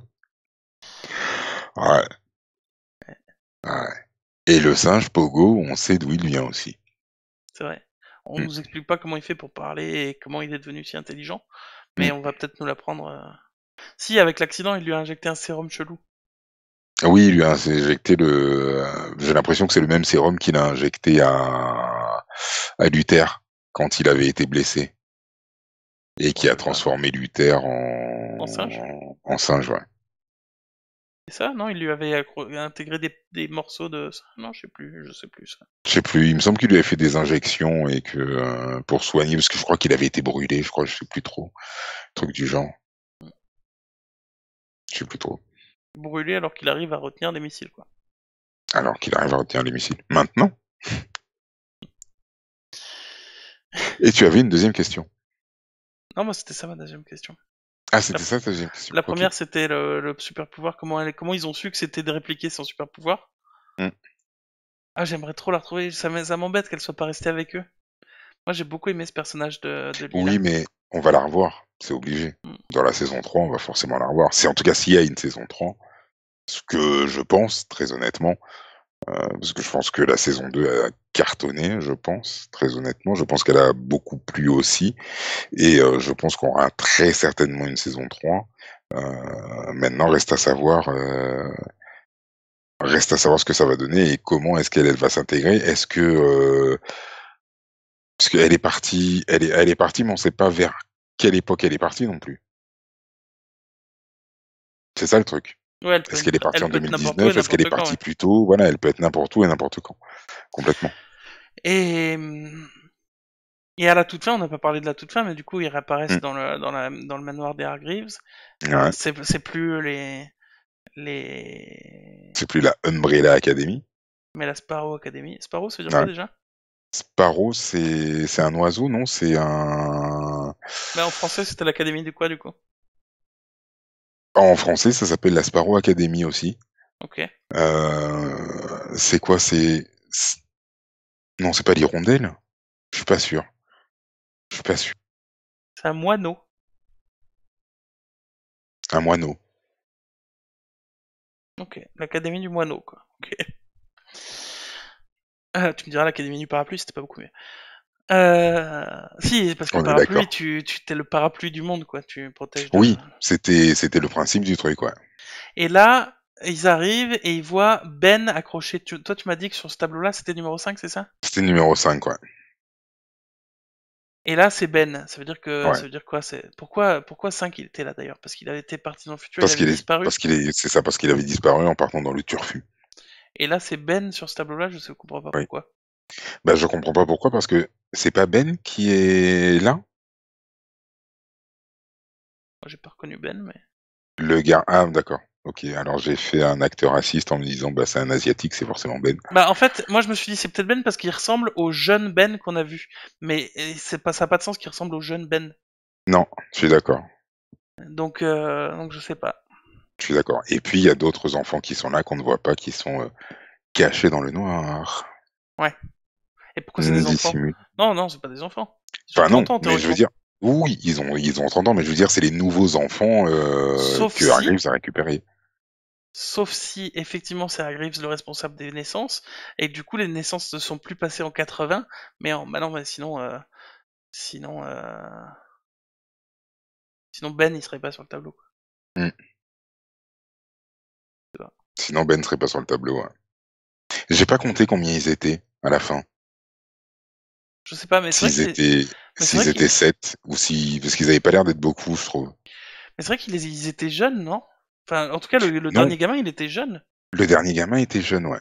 Ouais, ouais. Et le singe Pogo, on sait d'où il vient aussi. C'est vrai. On Mm, nous explique pas comment il fait pour parler et comment il est devenu si intelligent, mais mm. on va peut-être nous l'apprendre. Si, avec l'accident, il lui a injecté un sérum chelou. Oui, il lui a injecté j'ai l'impression que c'est le même sérum qu'il a injecté à Luther quand il avait été blessé et Bon, qui a je sais pas. transformé Luther En singe? en singe, ouais. C'est ça? Non, il lui avait intégré des morceaux de ça. Non, je sais plus ça. Je sais plus, il me semble qu'il lui avait fait des injections et que pour soigner, parce que je crois qu'il avait été brûlé, je crois, je sais plus trop, truc du genre, je sais plus trop. Brûlé alors qu'il arrive à retenir des missiles, quoi. Alors qu'il arrive à retenir les missiles. Maintenant. Et tu avais une deuxième question. Non, moi c'était ça ma deuxième question. Ah, La, c'était ça ta deuxième question. la Ok. première c'était le super pouvoir, comment ils ont su que c'était de répliquer son super pouvoir. Mm. Ah, j'aimerais trop la retrouver, ça m'embête qu'elle soit pas restée avec eux. Moi j'ai beaucoup aimé ce personnage de Lila. Oui, mais on va la revoir, c'est obligé. Mm. Dans la saison 3, on va forcément la revoir. C'est en tout cas s'il y a une saison 3, ce que je pense, très honnêtement, parce que je pense que la saison 2 a cartonné, je pense, très honnêtement. Je pense qu'elle a beaucoup plu aussi. Et je pense qu'on aura très certainement une saison 3. Maintenant, reste à savoir ce que ça va donner et comment est-ce qu'elle va s'intégrer. Parce qu'elle est partie, elle est partie, mais on ne sait pas vers quelle époque elle est partie non plus. C'est ça le truc. Ouais, Est-ce qu'elle est partie elle en peut être n'importe où et 2019? Est-ce qu'elle est n'importe quand, partie ouais. plus tôt? Voilà, elle peut être n'importe où et n'importe quand. Complètement. Et, et à la toute fin, on n'a pas parlé de la toute fin, mais du coup ils réapparaissent Mm. dans le manoir des Hargreaves. Ouais. C'est plus les C'est plus la Umbrella Academy. mais la Sparrow Academy. Sparrow, ça veut dire quoi Ouais. déjà? Sparrow, c'est un oiseau, non? C'est un. Mais en français, c'était l'Académie du quoi, du coup? En français, ça s'appelle la Sparrow Academy aussi. Ok. C'est quoi? Non, c'est pas l'hirondelle? Je suis pas sûr. Je suis pas sûr. C'est un moineau. Un moineau. Ok. L'Académie du moineau, quoi. Ok. Tu me diras l'Académie du parapluie, c'était pas beaucoup mieux. Si, parce que le On est parapluie, d'accord. tu t'es le parapluie du monde, quoi. Tu protèges de. Oui, c'était le principe du truc, ouais. Et là, ils arrivent et ils voient Ben accroché. Toi, tu m'as dit que sur ce tableau-là, c'était numéro 5, c'est ça? C'était numéro 5, ouais. Et là, c'est Ben. Ouais. Ça veut dire quoi? Pourquoi 5 il était là d'ailleurs? Parce qu'il avait été parti dans le futur, il avait disparu. C'est ça, parce qu'il avait disparu en partant dans le turfu. Et là, c'est Ben sur ce tableau-là, je ne comprends pas Oui. pourquoi. Bah, je comprends pas pourquoi, parce que c'est pas Ben qui est là? Moi, j'ai pas reconnu Ben, mais. Le gars. Ah, d'accord. Ok, alors j'ai fait un acteur raciste en me disant, bah, c'est un asiatique, c'est forcément Ben. Bah, en fait, moi, je me suis dit, c'est peut-être Ben parce qu'il ressemble au jeune Ben qu'on a vu. Mais ça n'a pas de sens qu'il ressemble au jeune Ben. Non, je suis d'accord. Donc je sais pas. Je suis d'accord. Et puis, il y a d'autres enfants qui sont là, qu'on ne voit pas, qui sont cachés dans le noir. Ouais. Et pourquoi c'est des enfants? Dissimulés. Non, non, c'est pas des enfants. Ils ont Enfin, non, 30 ans, mais je veux théoriquement. dire, oui, ils ont 30 ans, mais je veux dire, c'est les nouveaux enfants Sauf que si, Hargreaves a récupérés. sauf si, effectivement, c'est Hargreaves le responsable des naissances. Et du coup, les naissances ne sont plus passées en 80. Bah non, mais sinon, sinon Ben, il serait pas sur le tableau, quoi. Mm. Tu vois. Sinon, Ben serait pas sur le tableau. Ouais. J'ai pas compté combien ils étaient à la fin. Je sais pas, mais c'est vrai S'ils que étaient, mais c'est vrai s'ils étaient qu'ils 7 ou si, parce qu'ils avaient pas l'air d'être beaucoup, je trouve. mais c'est vrai qu'ils étaient jeunes, non? Enfin, en tout cas, le Non, dernier gamin, il était jeune. le dernier gamin était jeune, ouais,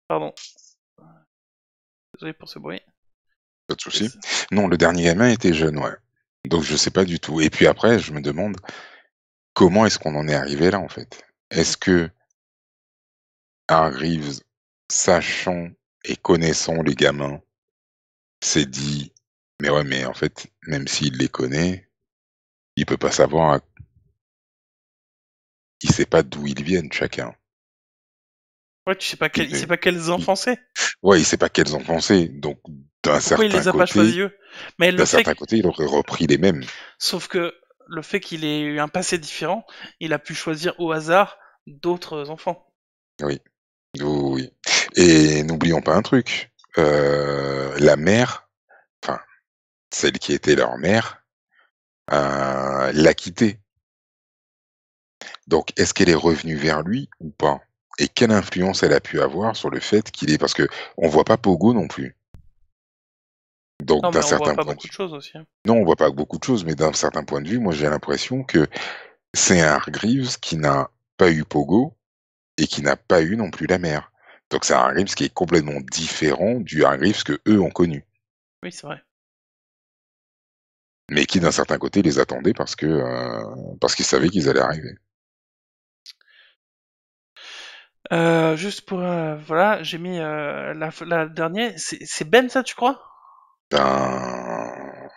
Pardon. Désolé pour ce bruit. pas de Et souci. Non, le dernier gamin était jeune, ouais. Donc je sais pas du tout. Et puis après, je me demande comment est-ce qu'on en est arrivé là, en fait. Est-ce que Hargreaves, sachant et connaissant les gamins, s'est dit, mais ouais, mais en fait, même s'il les connaît, il peut pas savoir, il sait pas d'où ils viennent chacun. Ouais, tu sais pas Il il sait ne- pas quels il- enfants c'est. ouais, il sait pas quels en penser. Donc, Et pourquoi il les a pas choisis eux? Mais le fait, il aurait repris les mêmes. sauf que le fait qu'il ait eu un passé différent, il a pu choisir au hasard d'autres enfants. Oui, oui, oui. Et n'oublions pas un truc. La mère, enfin, celle qui était leur mère, l'a quitté. Donc, est-ce qu'elle est revenue vers lui ou pas? Et quelle influence elle a pu avoir sur le fait qu'il est... Parce que on voit pas Pogo non plus. Donc, Non, d'un mais on voit certain pas point de beaucoup de vue... choses aussi, hein. Non, on voit pas beaucoup de choses, mais d'un certain point de vue, moi j'ai l'impression que c'est un Hargreaves qui n'a pas eu Pogo et qui n'a pas eu non plus la mère. Donc c'est un Hargreaves qui est complètement différent du Hargreaves que eux ont connu. Oui, c'est vrai. Mais qui d'un certain côté les attendait parce qu'ils savaient qu'ils allaient arriver. Juste pour voilà, j'ai mis la dernière. C'est Ben ça, tu crois? Ben,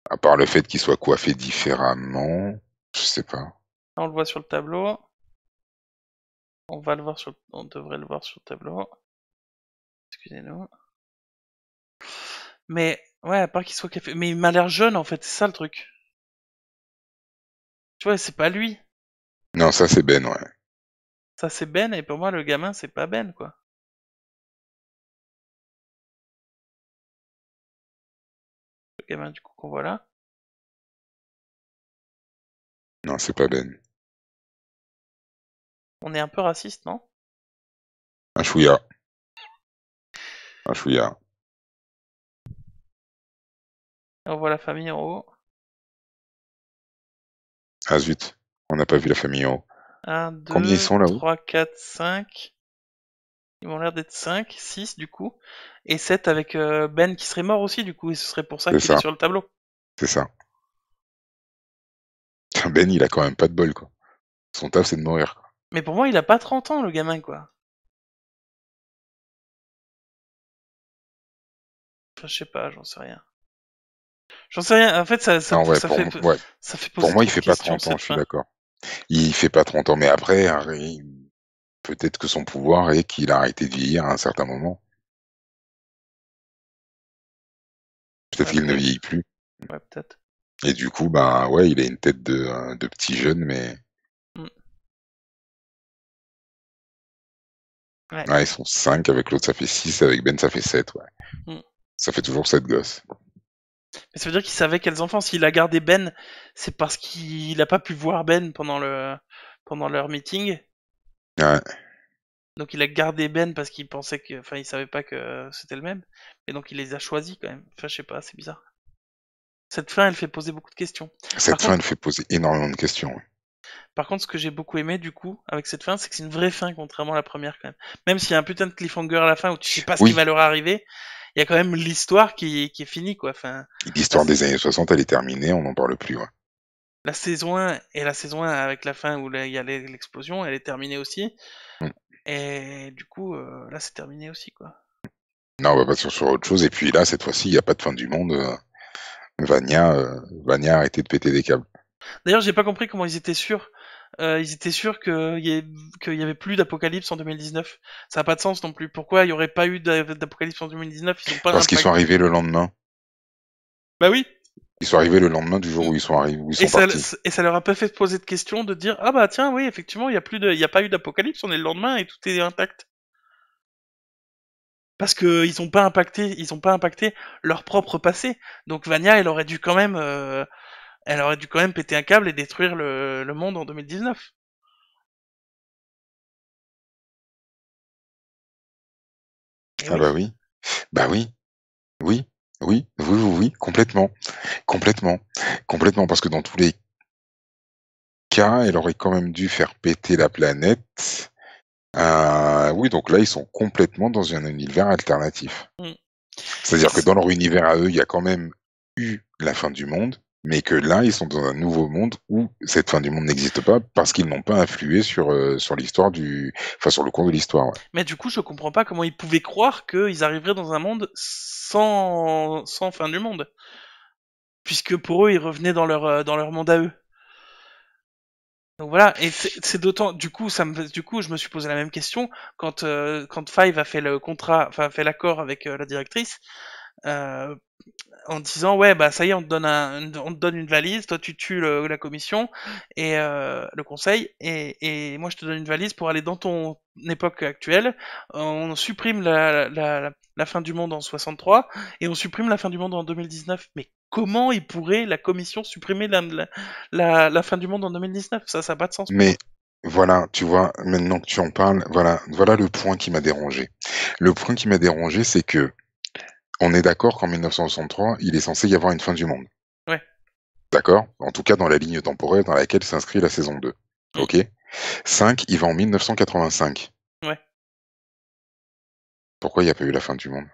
à part le fait qu'ils soient coiffés différemment, je sais pas. On le voit sur le tableau. On devrait le voir sur le tableau. Excusez-nous. Mais ouais, à part qu'il soit café, mais il m'a l'air jeune en fait, c'est ça le truc. Tu vois, c'est pas lui. Non, ça c'est Ben, ouais. Ça c'est Ben et pour moi le gamin c'est pas Ben quoi. Le gamin du coup qu'on voit là. Non, c'est pas Ben. On est un peu raciste, non? Un chouïa. Un chouïa. On voit la famille en haut. Ah zut, on n'a pas vu la famille en haut. Un, Combien ils 2, sont là-haut? 3, 4, 5. Ils m'ont l'air d'être 5, 6 du coup. Et 7 avec Ben qui serait mort aussi du coup, et ce serait pour ça C'est qu'il est ça, sur le tableau. c'est ça. Ben, il a quand même pas de bol, quoi. Son taf, c'est de mourir, quoi. Mais pour moi il a pas 30 ans le gamin quoi. Enfin je sais pas, j'en sais rien. J'en sais rien, en fait Non, ouais, ça fait pour poser moi, il trop de fait pas questions 30 ans, cette je suis fin. d'accord. Il fait pas 30 ans, mais après, peut-être que son pouvoir est qu'il a arrêté de vieillir à un certain moment. Peut-être Ouais qu'il ne peut-être. vieillit plus. Ouais peut-être. Et du coup, ben ouais, il a une tête de petit jeune, mais Mm. Ouais. ouais, ils sont 5 avec l'autre, ça fait 6 avec Ben, ça fait 7, ouais. Mm. Ça fait toujours 7 gosses. Mais ça veut dire qu'il savait quels enfants. S'il a gardé Ben, c'est parce qu'il a pas pu voir Ben pendant leur meeting. Ouais, Donc il a gardé Ben parce qu'il pensait que, enfin, il savait pas que c'était le même. Et donc il les a choisis quand même. Enfin, je sais pas, c'est bizarre. Cette fin, elle fait poser beaucoup de questions. Par cette fin, contre, elle fait poser énormément de questions, ouais. ce que j'ai beaucoup aimé du coup avec cette fin, c'est que c'est une vraie fin contrairement à la première quand même. Même s'il y a un putain de cliffhanger à la fin où tu sais pas ce qui Oui, va leur arriver, il y a quand même l'histoire qui est finie quoi. Enfin, la, l'histoire des années 60, elle est terminée, on n'en parle plus, ouais. la saison 1 et la saison 1 avec la fin où là, il y a l'explosion, elle est terminée aussi. Mm. Et du coup, là, c'est terminé aussi, quoi. Non, on va pas sur autre chose. Et puis là, cette fois-ci, il n'y a pas de fin du monde. Vania a arrêté de péter des câbles. D'ailleurs, j'ai pas compris comment ils étaient sûrs. Ils étaient sûrs qu'il y avait plus d'apocalypse en 2019. Ça a pas de sens non plus. Pourquoi il y aurait pas eu d'apocalypse en 2019? Ils ont pas Parce qu'ils sont impacté. arrivés le lendemain. Bah oui. Ils sont arrivés le lendemain du jour Mm. où ils sont arrivés, où ils sont partis. Et ça leur a pas fait poser de questions de dire ah bah tiens oui effectivement il y a pas eu d'apocalypse, on est le lendemain et tout est intact. Parce que ils ont pas impacté leur propre passé. Donc Vania, elle aurait dû quand même péter un câble et détruire le monde en 2019. Et Ah bah oui. oui. Bah oui. Oui. Oui. Oui, oui, oui. Complètement. Complètement. Complètement. Parce que dans tous les cas, elle aurait quand même dû faire péter la planète. Oui, donc là, ils sont complètement dans un univers alternatif. Mm. Et C'est-à-dire que dans leur univers à eux, il y a quand même eu la fin du monde, mais que là, ils sont dans un nouveau monde où cette fin du monde n'existe pas parce qu'ils n'ont pas influé sur l'histoire enfin, sur le cours de l'histoire. Ouais. Mais du coup, je comprends pas comment ils pouvaient croire qu'ils arriveraient dans un monde sans fin du monde. Puisque pour eux, ils revenaient dans leur monde à eux. Donc voilà, et c'est d'autant, du coup, je me suis posé la même question quand Five a fait le contrat, enfin, a fait l'accord avec la directrice, euh, en disant ouais bah ça y est on te donne une valise, toi tu tues la commission et le conseil et moi je te donne une valise pour aller dans ton époque actuelle, on supprime la fin du monde en 63 et on supprime la fin du monde en 2019. Mais comment il pourrait la commission supprimer la fin du monde en 2019? Ça n'a pas de sens pour moi. Mais voilà, tu vois, maintenant que tu en parles, voilà le point qui m'a dérangé. Le point qui m'a dérangé, c'est que on est d'accord qu'en 1963, il est censé y avoir une fin du monde. Ouais. D'accord? En tout cas, dans la ligne temporelle dans laquelle s'inscrit la saison 2. Mm. OK? 5, il va en 1985. Ouais. Pourquoi il n'y a pas eu la fin du monde?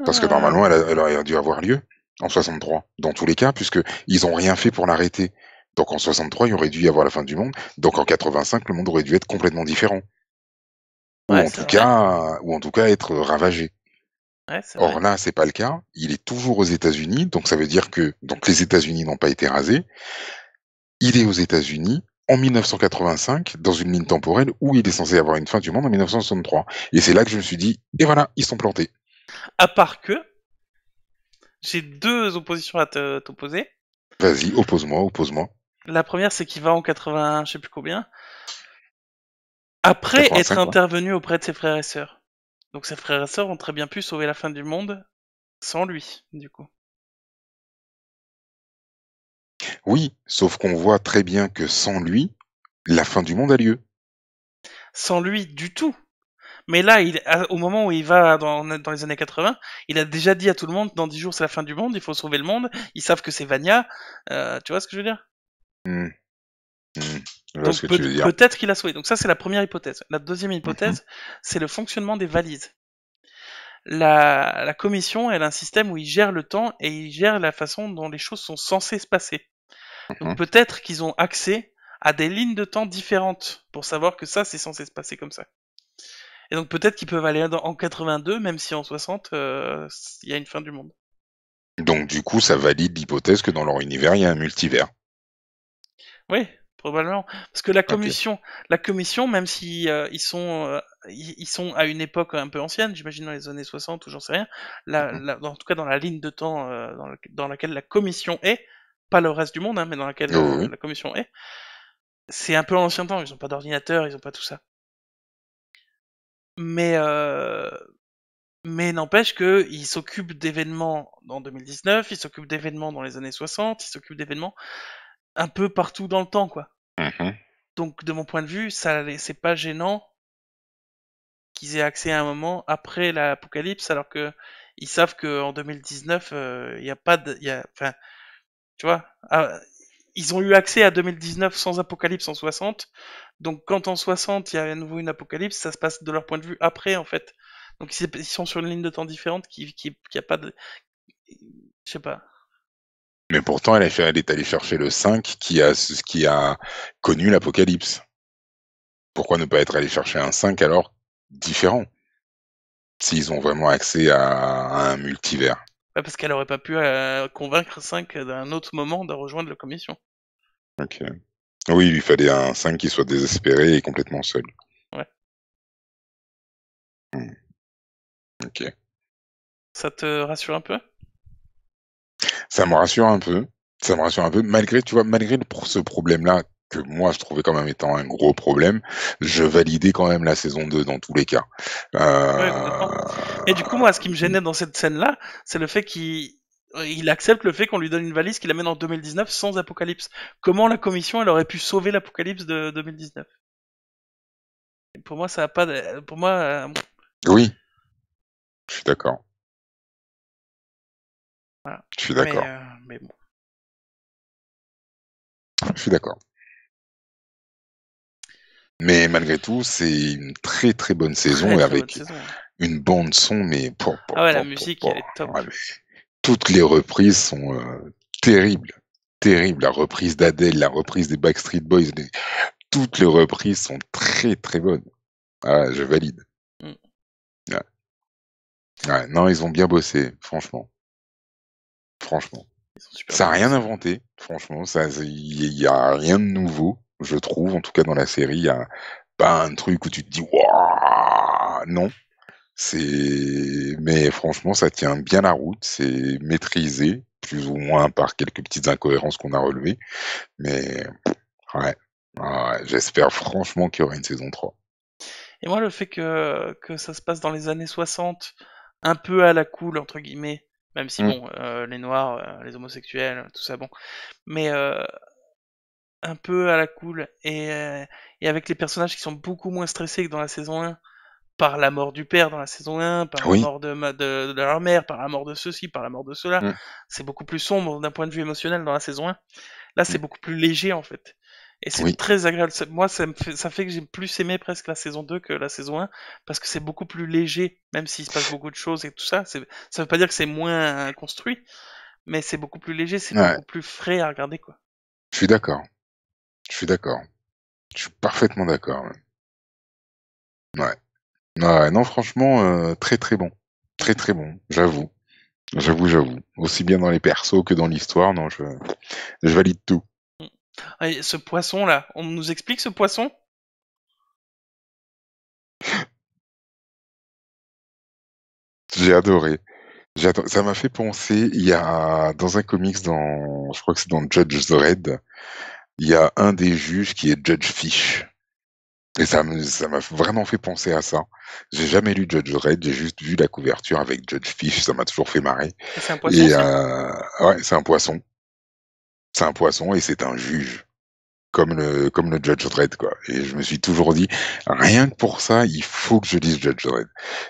Parce que Ah. normalement, elle aurait dû avoir lieu en 63, dans tous les cas, puisque ils ont rien fait pour l'arrêter. Donc en 63, il y aurait dû y avoir la fin du monde. Donc en 85, le monde aurait dû être complètement différent. Ouais, c'est vrai. Ou en tout cas être ravagé. Ouais, c'est Or vrai. là, c'est pas le cas. Il est toujours aux États-Unis, donc ça veut dire que donc les États-Unis n'ont pas été rasés. Il est aux États-Unis en 1985, dans une ligne temporelle où il est censé avoir une fin du monde en 1963. Et c'est là que je me suis dit, et voilà, ils sont plantés. À part que j'ai deux oppositions à t'opposer. Vas-y, oppose-moi, oppose-moi. La première, c'est qu'il va en 80, je sais plus combien, après être 85, quoi. intervenu auprès de ses frères et sœurs. Donc ses frères et sœurs ont très bien pu sauver la fin du monde sans lui, du coup. Oui, sauf qu'on voit très bien que sans lui, la fin du monde a lieu. Sans lui du tout. Mais là, au moment où il va dans les années 80, il a déjà dit à tout le monde, dans 10 jours c'est la fin du monde, il faut sauver le monde, ils savent que c'est Vania, tu vois ce que je veux dire? Hmm, hmm, je vois ce Donc que tu veux dire. peut-être qu'il a sauvé. Donc ça c'est la première hypothèse. La deuxième Mhm, hypothèse, c'est le fonctionnement des valises. La commission, elle a un système où ils gèrent le temps et ils gèrent la façon dont les choses sont censées se passer. Donc mhm. peut-être qu'ils ont accès à des lignes de temps différentes pour savoir que ça, c'est censé se passer comme ça. Et donc peut-être qu'ils peuvent aller en 82, même si en 60, il y a une fin du monde. Donc du coup, ça valide l'hypothèse que dans leur univers, il y a un multivers. Oui, probablement. Parce que Ok. la commission, même si ils sont à une époque un peu ancienne, j'imagine dans les années 60 ou j'en sais rien, Mhm. en tout cas dans la ligne de temps dans laquelle la commission est, pas le reste du monde, hein, mais dans laquelle Oui, oui, oui. la commission est, c'est un peu l'ancien temps, ils n'ont pas d'ordinateur, ils n'ont pas tout ça. Mais, euh, mais n'empêche qu'ils s'occupent d'événements en 2019, ils s'occupent d'événements dans les années 60, ils s'occupent d'événements un peu partout dans le temps, quoi. Mhm. Donc, de mon point de vue, c'est pas gênant qu'ils aient accès à un moment après l'apocalypse, alors que ils savent qu'en 2019, il y a pas de, enfin, tu vois, ils ont eu accès à 2019 sans apocalypse en 60. Donc, quand en 60 il y a à nouveau une apocalypse, ça se passe de leur point de vue après, en fait. Donc, ils sont sur une ligne de temps différente qui a pas de, je sais pas. Mais pourtant, elle est allée chercher le 5 qui a connu l'apocalypse. Pourquoi ne pas être allé chercher un 5 alors différent, s'ils ont vraiment accès à un multivers? Ouais, parce qu'elle aurait pas pu convaincre 5 d'un autre moment de rejoindre la commission. Ok. Oui, il lui fallait un 5 qui soit désespéré et complètement seul. Ouais. Hmm, ok. Ça te rassure un peu? Ça me rassure un peu. Ça me rassure un peu. Malgré, tu vois, malgré ce problème-là, que moi je trouvais quand même étant un gros problème, je validais quand même la saison 2 dans tous les cas. Ouais, complètement. Euh, Et du coup, moi, ce qui me gênait dans cette scène-là, c'est le fait qu'il accepte le fait qu'on lui donne une valise qui l'amène en 2019 sans apocalypse. Comment la commission, elle aurait pu sauver l'apocalypse de 2019? Et pour moi, ça a pas pour moi, Oui, je suis d'accord. voilà. Je suis d'accord. Mais bon. Je suis d'accord. Mais malgré tout, c'est une très très bonne saison Très et très bonne avec saison. Hein. une bande son, mais Ah ouais, la musique, elle est top. ouais, mais toutes les reprises sont terribles. Terribles. La reprise d'Adele, la reprise des Backstreet Boys, toutes les reprises sont très très bonnes. Ah, je valide. Mm. Ouais. Ouais, non, ils ont bien bossé, franchement. Franchement. Ils sont super Ça bien a rien bossés. inventé, franchement. Il y a rien de nouveau, je trouve. En tout cas, dans la série, il y a pas un truc où tu te dis waouh, non. Mais franchement, ça tient bien la route. C'est maîtrisé, plus ou moins par quelques petites incohérences qu'on a relevées. Mais ouais, ouais, j'espère franchement qu'il y aura une saison 3. Et moi, le fait que ça se passe dans les années 60, un peu à la cool, entre guillemets, même si, Mm. bon, les noirs, les homosexuels, tout ça, bon, mais un peu à la cool, et avec les personnages qui sont beaucoup moins stressés que dans la saison 1, par la mort du père dans la saison 1, par la Oui. mort de leur mère, par la mort de ceci, par la mort de cela. Mm. C'est beaucoup plus sombre d'un point de vue émotionnel dans la saison 1. Là, Mm. c'est beaucoup plus léger, en fait. Et c'est Oui. très agréable. Moi, ça fait que j'ai plus aimé presque la saison 2 que la saison 1, parce que c'est beaucoup plus léger, même s'il se passe beaucoup de choses et tout ça. Ça veut pas dire que c'est moins construit, mais c'est beaucoup plus léger, c'est Ouais, beaucoup plus frais à regarder, quoi. je suis d'accord. Je suis d'accord. Je suis parfaitement d'accord. Ouais. Ouais, non, franchement, très très bon. Mm. Très très bon, j'avoue. J'avoue. Aussi bien dans les persos que dans l'histoire, non, je valide tout. Mm. Ah, et ce poisson-là, on nous explique ce poisson? J'ai adoré. Ça m'a fait penser, il y a dans un comics, je crois que c'est dans Judge Dredd, il y a un des juges qui est Judge Fish. Et ça m'a vraiment fait penser à ça. J'ai jamais lu Judge Dredd, j'ai juste vu la couverture avec Judge Fish, ça m'a toujours fait marrer. Et c'est un poisson Et aussi? ouais, c'est un poisson. C'est un poisson et c'est un juge. Comme le Judge Dredd, quoi. Et je me suis toujours dit, rien que pour ça, il faut que je lise Judge Dredd.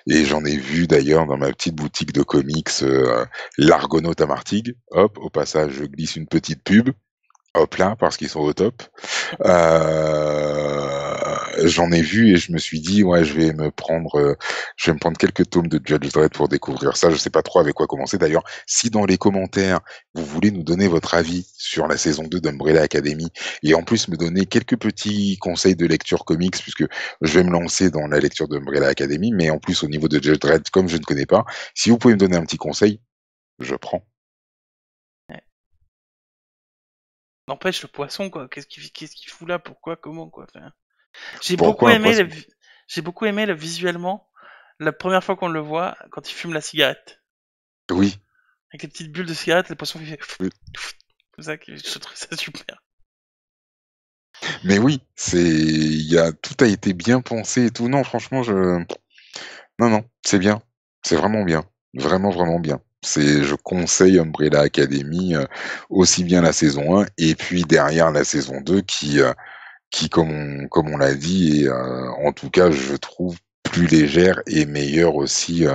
Et j'en ai vu d'ailleurs dans ma petite boutique de comics, l'Argonaute à Martigues. Hop, au passage, je glisse une petite pub. Hop là, parce qu'ils sont au top. J'en ai vu et je me suis dit, ouais, je vais me prendre quelques tomes de Judge Dredd pour découvrir ça. Je sais pas trop avec quoi commencer. D'ailleurs, si dans les commentaires, vous voulez nous donner votre avis sur la saison 2 d'Umbrella Academy et en plus me donner quelques petits conseils de lecture comics, puisque je vais me lancer dans la lecture d'Umbrella Academy, mais en plus au niveau de Judge Dredd, comme je ne connais pas, si vous pouvez me donner un petit conseil, je prends. Ouais. N'empêche, le poisson, quoi. Qu'est-ce qu'il fout là? Pourquoi? Comment, quoi? Enfin, j'ai beaucoup Pourquoi un aimé poisson? j'ai beaucoup aimé visuellement la première fois qu'on le voit quand il fume la cigarette. Oui. Avec les petites bulles de cigarette, le poisson qui fait Oui. comme ça, je trouve ça super. Mais oui, tout a été bien pensé et tout. Non, franchement, non, non, c'est bien. C'est vraiment bien. Vraiment, vraiment bien. Je conseille Umbrella Academy, aussi bien la saison 1 et puis derrière la saison 2 qui, comme on l'a dit, est, en tout cas, je trouve plus légère et meilleure aussi,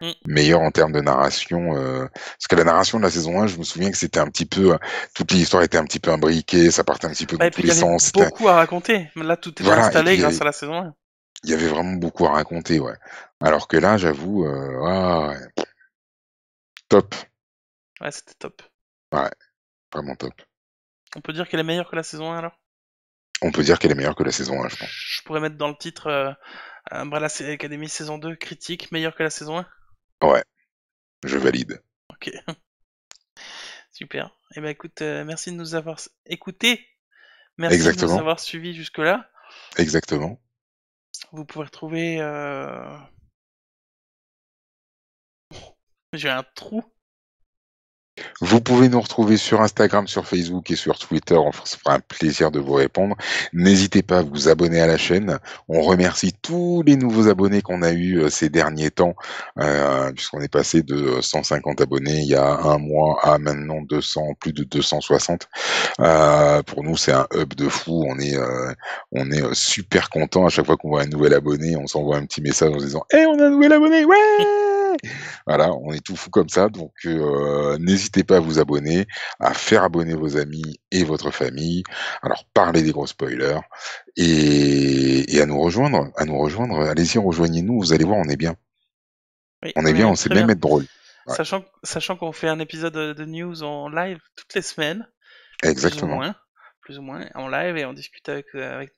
Mm. meilleure en termes de narration. Parce que la narration de la saison 1, je me souviens que c'était un petit peu, toute l'histoire était un petit peu imbriquée, ça partait un petit peu Bah, dans et puis tous il les y avait sens. beaucoup à raconter. Là, tout était Voilà, et installé puis grâce à la saison 1. il y avait vraiment beaucoup à raconter, ouais. Alors que là, j'avoue, ouais, top. Ouais, c'était top. Ouais, vraiment top. On peut dire qu'elle est meilleure que la saison 1 alors? On peut dire qu'elle est meilleure que la saison 1, je pense. Je pourrais mettre dans le titre Umbrella Academy saison 2 critique meilleure que la saison 1? Ouais, je valide. Ok, super. Et ben écoute, merci de nous avoir écoutés. Merci de nous Exactement, avoir suivis jusque-là. exactement. Vous pouvez retrouver. J'ai un trou. Vous pouvez nous retrouver sur Instagram, sur Facebook et sur Twitter. On se fera un plaisir de vous répondre. N'hésitez pas à vous abonner à la chaîne. On remercie tous les nouveaux abonnés qu'on a eu ces derniers temps, puisqu'on est passé de 150 abonnés il y a un mois à maintenant 200, plus de 260. Pour nous, c'est un hub de fou. On est super content à chaque fois qu'on voit un nouvel abonné. On s'envoie un petit message en se disant, on a un nouvel abonné, ouais! Voilà, on est tout fou comme ça, donc n'hésitez pas à vous abonner, à faire abonner vos amis et votre famille. Alors parlez des gros spoilers et à nous rejoindre, Allez-y, rejoignez-nous. Vous allez voir, on est bien. Oui, On est on bien, on est sait très même bien. être drôle. Ouais, Sachant qu'on fait un épisode de news en live toutes les semaines, plus ou exactement. moins, en live, et on discute avec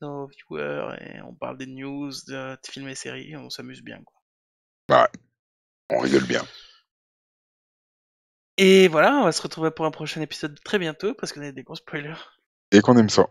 nos viewers et on parle des news, de films et séries, on s'amuse bien, quoi. Ouais, on rigole bien. Et voilà, on va se retrouver pour un prochain épisode très bientôt parce qu'on a des gros spoilers. Et qu'on aime ça.